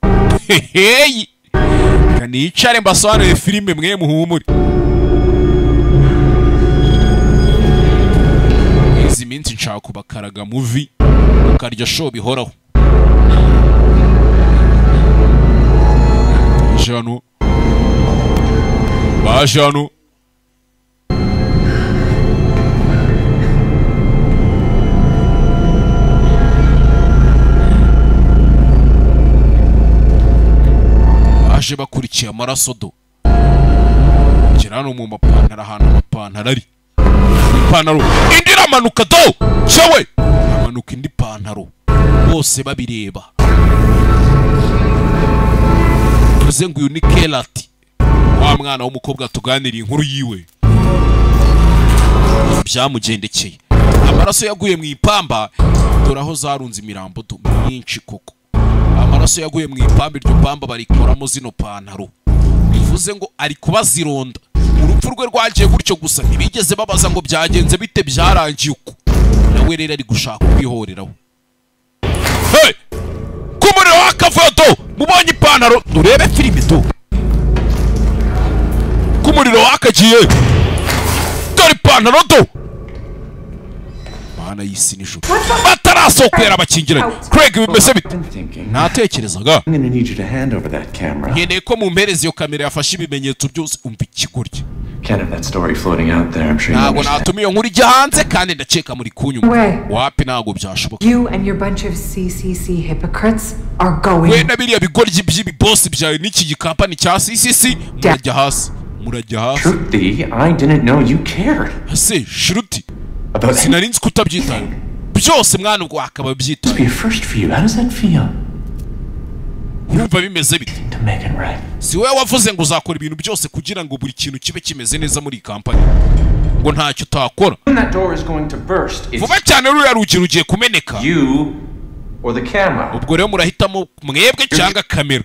heheyi kanicare mbasobanurire filime mwe muhumure izi minsi nshaka kubakaraga movie ukarya show bihoraho Bajano baje bakurikiye amaraso do kirano mu mapantaro ahantu amapantaro ari ipantaro indi ramanuka do cyewe amanuka indi pantaro bose babireba uze ngo uyu ni Kelati wa mwana w'umukobwa tuganiriye inkuru yiwe byamugendekeye amaraso yaguye mu ipamba dore aho zarunze imirambo myinshi koko amaraso yaguye mu ipamba iryo pamba barikoramo zino pantaro bivuze ngo ari kubazironda urupfu rwe rwagiye gutyo gusa ntibigeze babaza ngo byagenze bite byarangiye uko nawe rero ari gushaka kwihoreraho hey kumuriro wakavudo mubonye ipantaro urebe filime do kumuriro wakagiye dore ipantaro do mana y'isi n'ijuru batarasokwera abakingiranye Craig bimeze bite natekerezaga nkeneye ko mu mperezi iyo kamera yafashe ibimenyetso byose umva ikigoryi ntabwo natuma iyo nkuru ijya hanze kandi ndakeka muri kunyuma wapi ntabwo byashoboka we na biriya bigoryi by'ibibosi byawe n'iki gikampani cya CCC murajya hasi ese Shruti sinari nzi kutabyitaho byose mwana ubwo akaba byitaho urumva bimeze bite si wowe wavuze ngo uzakora ibintu byose kugira ngo buri kintu kibe kimeze neza muri iyi kampani ngo ntacyo utakora vuba cyane ruriya rugi rugiye kumeneka ubwo rero murahitamo mwebwe cyangwa kamera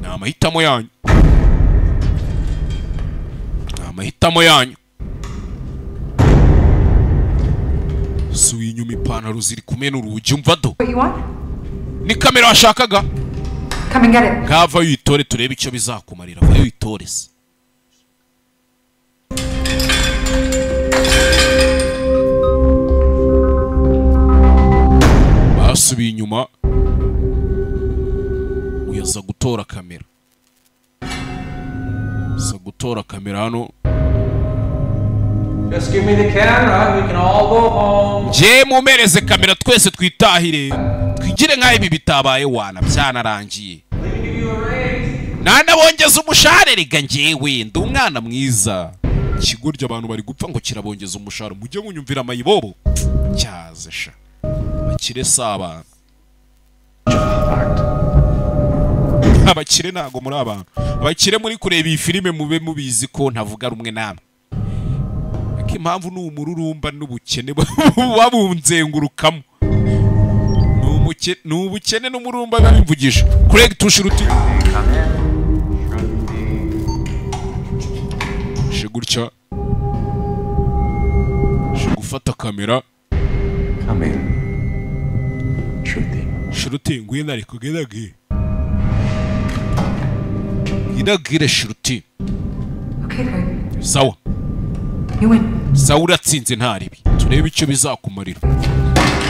ni amahitamo yanyu suye inyuma ipantaro ziri kumena urugi umva do ni kamera washakaga ngava yitore turebe icyo bizakumarira vayo yitore se basubiye inyuma uyaza gutora kamera hano Just give me the camera, we can all go home. Je mumereze kamera twese twitahire. Twigire nka ibi bitabaye wana byanarangiye. Nana bongeza umushahara rega njewe ndi umwana mwiza. Kigurya abantu bari gupfa ngo kirabongeza umushahara mujye munyumvira amayibobo. Cyaze sha. Bakire saba. Abakire nago muri abantu. Abakire muri kureba iyi filime mube mubizi ko ntavuga rumwe namwe. impamvu ni umururumba n'ubukene babunzengurukamo. Ni ubukene n'umururumba babimvugisha. Craig Tushiruti gutya gufata kamera. Shiruti ngwino ariko gerage iragire Shiruti. Okay, Craig. Sawa. You win. Sawa uratsinze ntaribi. Turebe icyo bizakumarira.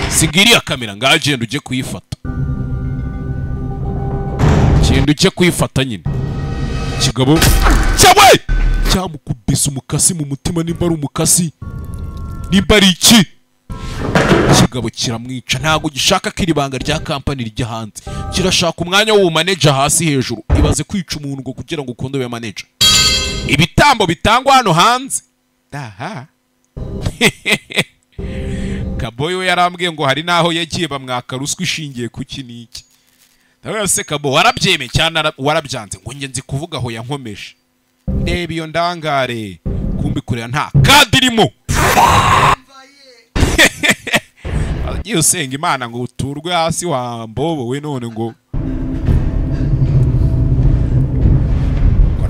Sigiriya kamera ngagenda uje kuyifata. Genda uje kuyifata nyine. Kigabo cyawe cyamukubise umukasi mu mutima nimba ari umukasi. Nimba ari iki? Kigabo kiramwica ntago gishaka ko iribanga rya company rijya hanze. Kirashaka umwanya wo manager hasi hejuru. Ibaze kwica umuntu ngo kugira ngo ukunde we manager. Ibitambo bitangwa hano hanze. Aha. Kaboyo yarambwiye ngo hari naho yagiye bamwaka ruswa ishingiye ku kiniki. Nawe se Kabo warabyeme cyane warabyanze ngo nge nzi kuvuga aho yankomeje. Ndeba iyo ndangare kumbi kurera nta kadirimo. Agiye usenga Imana ngo uturwe hasi wa mbobo we none ngo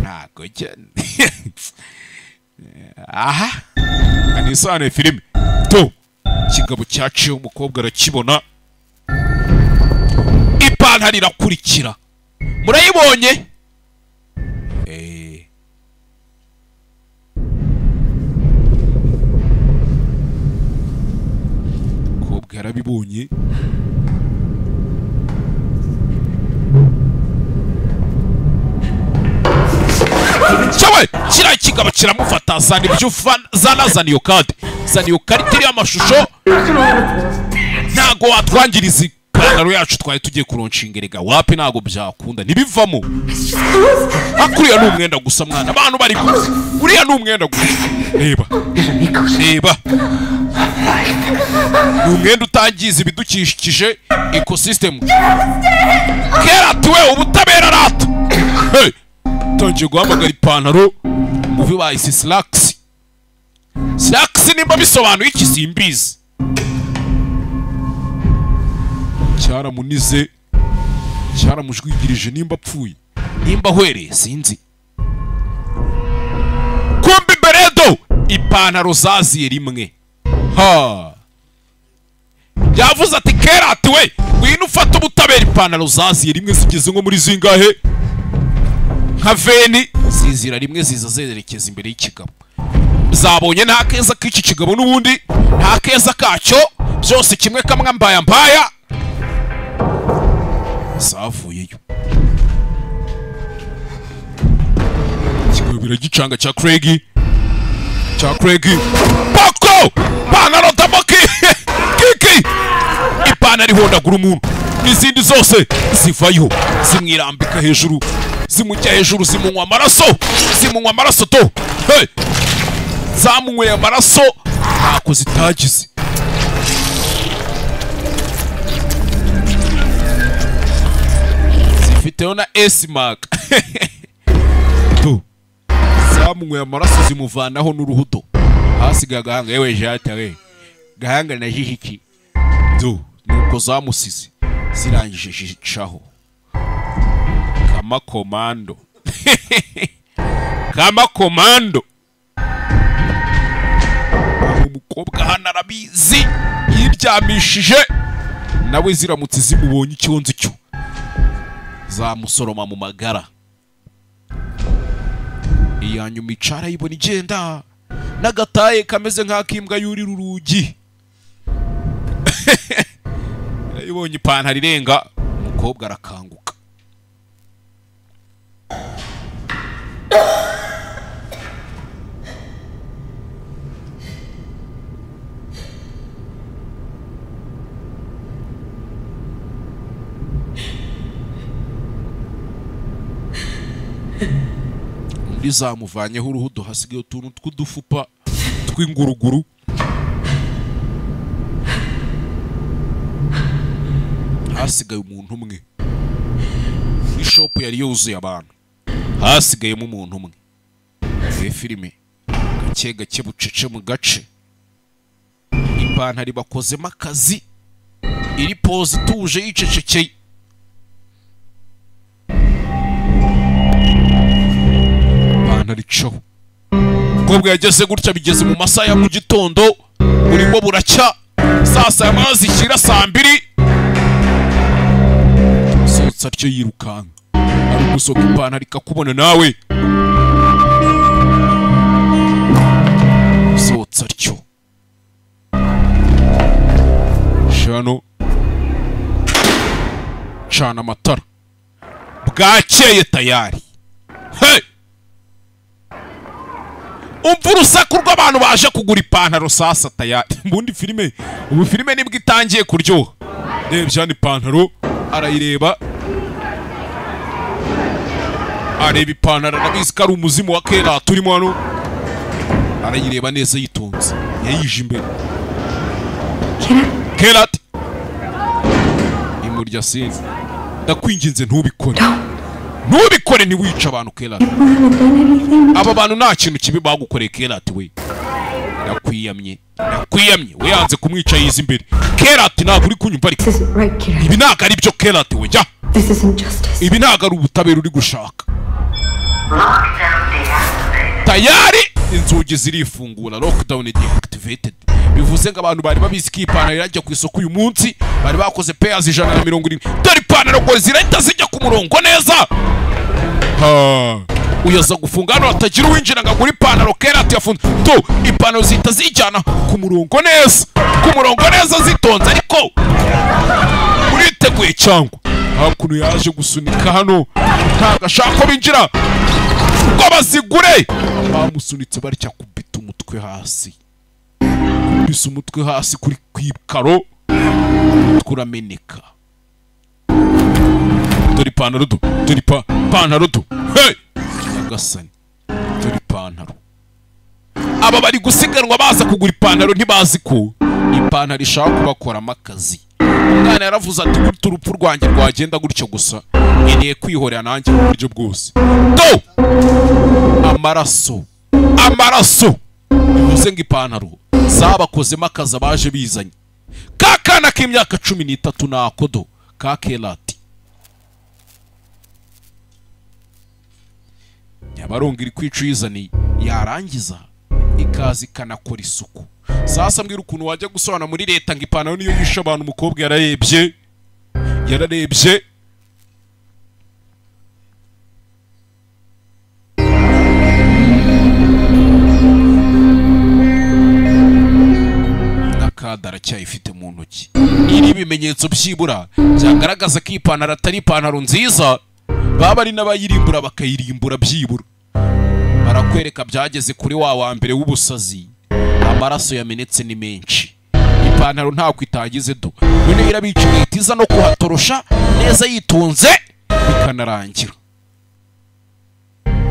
ntago cyane. Aha anisane filime to kigabo cyaciye umukobwa arakibona ipantaro irakurikira murayibonye kobwa yarabibonye cyawe kiriya kigabo kiramufata zana ibyo zana iyo kadi zana iyo karita iriho amashusho ntago watwangiriza ipantaro yacu twari tugiye kuronshingerega wapi ntago byakunda ntibivamo akuriya ni umwenda gusa mwana abantu bari gusa uriya ni umwenda gusa reba reba ni umwenda utangiza ibidukikije ecosystem kera tuwe ubutabera rata hey tangiye guhamagara ipantaro muvi bahise slacks nimba bisobanuye iki simbizi cyaramunize cyaramujwigirije nimba apfuye nimba hwereye sinzi kumbi beredo ipantaro zaziye rimwe ha yavuze ati kera ati we ngwino ufata ubutabera ipantaro zaziye rimwe zigeze nko muri zingahe nka veni zizira rimwe ziza zerekeza imbere y'ikigabo zabonye nta keza k'iki kigabo n'ubundi nta keza kacyo byose kimwe kamwe mbaya zavuyeyo ikigabo biragicanga cya Craig Pako panaro taboki kiki ipantaro ihondagura umuntu n'izindi zose zivayo zimwirambika hejuru zimujya hejuru zimunywa amaraso to hey zamunyweye amaraso ntako zitagize zifiteho na S-mark to zamunyweye amaraso zimuvanaho n'uruhudo hasigaye agahanga yewe jata we gahanga na jihiki to nuko zamusize zirangije jicaho kama komando umukobwa hano arabizi yiryamishije nawe ziramutse zimubonye icyonzi cyo zamusoroma mu magara iyanyuma icara yibona igenda n'agataye kameze nk'akimbwa yurira urugi yibonye ipantaro irenga umukobwa arakanguka undi zamuvanyeho uruhudo hasigaye utuntu tw'udufupa tw'inguruguru hasigaye umuntu umwe ishopu yari yuzuye abantu hasigayemo umuntu umwe iyi filime gake gake bucece mu gace. Ipantaro bakozemo akazi iri pose ituje yicecekeye. Ipantaro icaho umukobwa yageze gutya bigeze mu masaha ya mu gitondo burimo buracya sasa amazi ishyira saa 2 sotsa ryo yirukanka ari gusoka ipantaro ikakubona nawe sotsa ryo shano cana amatara bwakeye tayari. Hey! Umva urusaku rw'abantu baje kugura ipantaro sasa tayari. Mbundi filime ubu filime nibwo itangiye kuryoha. Rebye ni ipantaro arayireba areba ipantaro nabizi ko ari umuzimu wa kera turimo hano arayireba neza yitonze yayije imbere. Kerat imurya sinzi ndakwinginze ntubikore ntubikore ntiwica abantu Kerat. Aba bantu nta kintu kibi bagukoreye Kerat we. Nakwiyamye we yanze kumwica yiza imbere. Kerat ntabwo uri kunyumva ariko ibi ntabwo ari byo Kerat we jya. Ibi ntabwo ari ubutabera uri gushaka. Tayari inzugi zirifungura lockdown deactivated. Bivuze ngo abantu bari babizi ko ipantaro irajya ku isoko uyu munsi bari bakoze payers 170. Dore ipantaro ngo zirahita zijya ku murongo neza. Uyaza gufunga hano atagira uwinjira ngo agure ipantaro Kerat yafunze. To ipantaro zihita zijyana ku murongo neza zitonze ariko uriteguye cyangwa hakuno yaje gusunika hano ntago ashaka binjira ngo bazigure. Bamusunitse barya kubita umutwe hasi. Kubisa umutwe hasi kuri kwikaro kurameneka. Dore ipantaro do. Hey! Nagasani. Dore ipantaro. Aba bari gusiganwa baza kugura ipantaro ntibazi ko ipantaro ishaka kubakoramo akazi. Umwana yaravuze ati gutya urupfu rwanjye rwagenda gutyo gusa nkeneye kwihorera nanjye mu buryo bwose. Do! Amaraso bivuze ngo ipantaro zabakozemo akazi abaje bizanye. Kakana k'imyaka 13 nakodo ka Kerat yabaronga iri kwicizani yarangiza ikazi kanakora isuku. Sasa mbwira ukuntu wajya gusobanura muri leta ngo ipantaro niyo yisha abantu. Umukobwa yararebye nakadara cyayifite mu ntoki. Iri bimenyetso byibura byagaragaza ko ipantaro atari ipantaro nziza. Baba ari n'abayirimbura bakayirimbura byibura. Barakwereka byageze kuri wa mbere w'ubusazi. Amaraso yamenetse ni menshi. Ipantaro nta kwitagize do. None irabiciye itiza no kuhatorosha neza yitonze bikanarangira.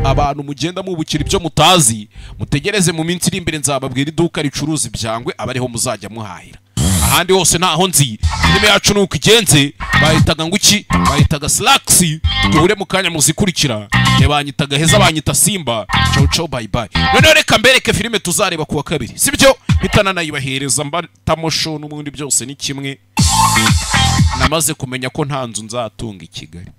Abantu mugenda mubukira ibyo mutazi mutegereze mu minsi iri imbere nzababwira iduka ricuruza ibyangwe abariho muzajya muhahira. Ahandi hose naho nzi filime yacu nuko igenze bahitaga nguki bahitaga Slacks. Duhure mu kanya muzikurikira banyitaga Heza banyita Simba. Ciao bye bye. None reka mbereke filime tuzareba kuwa kabiri sibyo hitana nayibahereza mbatamo show n'ubundi byose ni kimwe. Namaze kumenya ko nta nzu nzatunga i Kigali.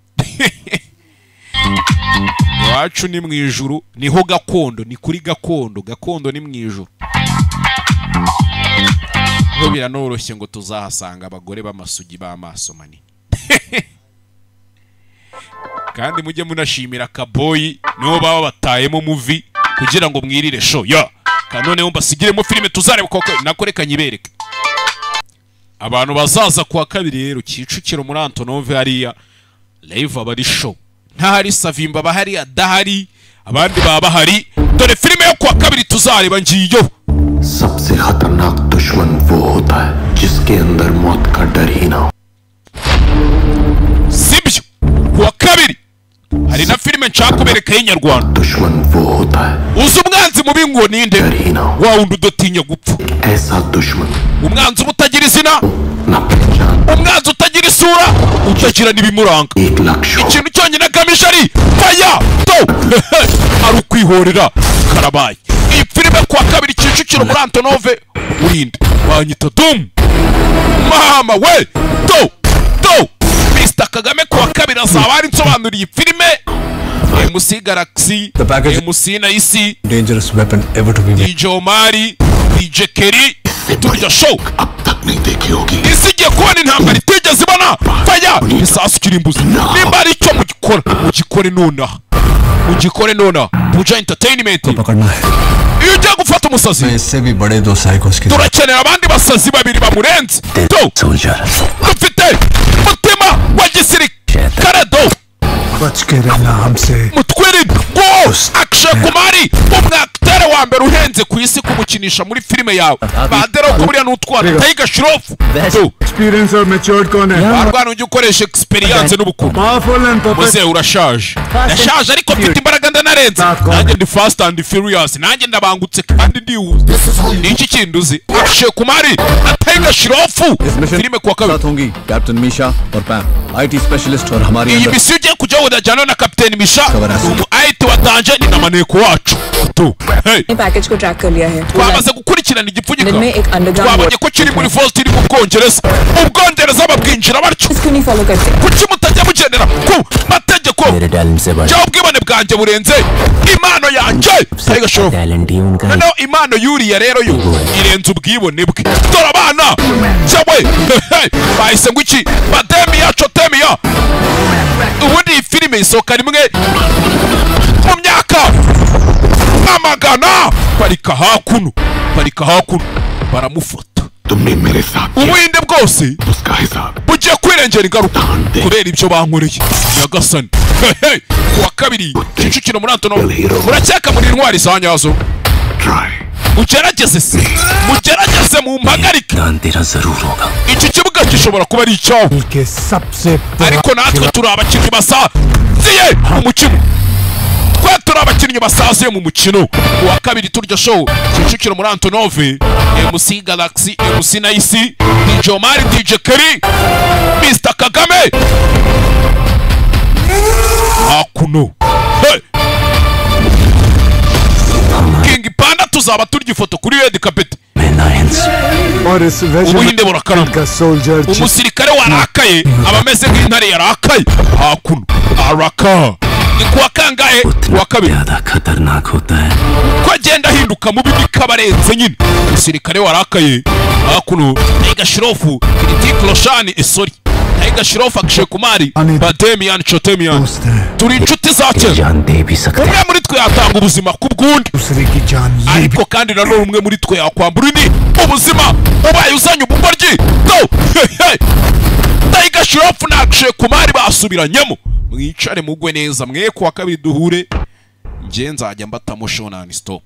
Wacu ni mu ijuru niho gakondo ni kuri gakondo ni mu ijuru. Ngo biranoroshye ngo tuzahasanga abagore b'amasugi b'amaso manini. Kandi mujye munashimira Kaboyi niho baba batayemo movie kugira ngo mwirire show ya kanone mbasigiremo filime tuzareba ko nakoreka nyibereke. Abantu bazaza kuwa kabiri rero Kicukiro muri Antonove hariya live abari show ntahari Savimba bahari adahari abandi baba bahari. Dore filime yo kuwa kabiri tuzareba ngiyo. सबसे खतरनाक दुश्मन वो होता है जिसके अंदर मौत का डर ही ना हो. Sibyo kuwa kabiri hari na filime nshaka kubereka y'inyarwanda. दुश्मन वो होता है uzi umwanzi mubi ngo ninde wa wundi udatinya gupfa. ऐसा दुश्मन umwanzi utagira izina umwanzi utagira isura utagira n'ibimuranga. ikintu cyonyine batema ijari faya to ari ukwihorera karabaye. Iyi filime kuwa kabiri Kicukiro muri Antonove urinde banyita Dum mama we to Mr. Kagame kuwa kabiri azaba ari nsobanuriye filime MC Galaxy, MC Naisi, dangerous weapon ever to be made. DJ Omari, DJ Kerry, turya show. Isigiye kubona intambara itigeze ibona faya isasu kirimbuzi nimba ari icyo mugikore nonaha Puja Entertainment iyo ugiye gufata umusazi turakenera abandi basazi babiri bamurenze dufite mutima wa gisirikare mutwiri go Akshay Kumari umwaktere wa mbere uhenze ku isi kumukinisha muri filime yawe badera ko buriya n'utwara Tiger Shroff experience or matured kone barwana ujye ukoresha experience n'ubukungu muze urashaje nashaje ariko mfite imbaraga ndanarenze nanjye ndi fast and furious nanjye ndabangutse kandi ndihuze niki kindi uzi Akshay Kumari na Tiger Shroff filime kuwa kabiri Captain Misha और Pam IT specialist और हमारी iyi misiyo ugiye kujya wudajyana na Captain Misha umu IT watanje ni na maneko wacu tu hey package ko track कर लिया है twamaze gukurikirana igipfunyika twabonye ko kiri muri Vault iri mu Bwongereza babwinjira batyo kuki mutajya mugendera ku mategeko cyangwa ubwibone bwanjye burenze impano yanjye Tiger Shroff noneho impano yuriya rero yo irenze ubwibone bwe dore abana cyawe bahise ngo iki bademiya cotemiya ubundi iyi filime isohoka rimwe mu myaka amagana parika hakuno baramufata ubuhinde bwose bugiye kwirengera ingaruka kubera ibyo bankoreye Nyagasani kuwa kabiri Kicukiro muri Antonove murakeka muri intwari za nyazo mugerageze mu mpagarike iki kibuga gishobora kuba ari icyawe ariko natwe turi abakinnyi basaziye mu mukino turi abakinnyi basaziye mu mukino kuwa kabiri turya show Kicukiro muri Antonove MC Galaxy MC Naisi DJ Omari DJ Kerry Mr. Kagame akuno King Panda tuzaba turya ifoto kuri Red Carpet ubuhinde burakarama umusirikare warakaye abameze nk'intare yarakaye hakuno araka ni kuwa kangahe kuwa kabiri ko agenda ahinduka mubi bikabarenze nyine umusirikare warakaye hakuno Tiger Shroff Critic Roshan isori Tiger Shroff Akshay Kumari Bademian Chotemian turi inshuti zacu umwe muri twe yatanga ubuzima ku bwundi ariko kandi nanone umwe muri twe yakwambura undi ubuzima ubaye uzanye ubugoryi Tiger Shroff na Akshay Kumari basubiranyemo mwicare mugwe neza mwe kuwa kabiri duhure nje nzajya mbatamo show non stop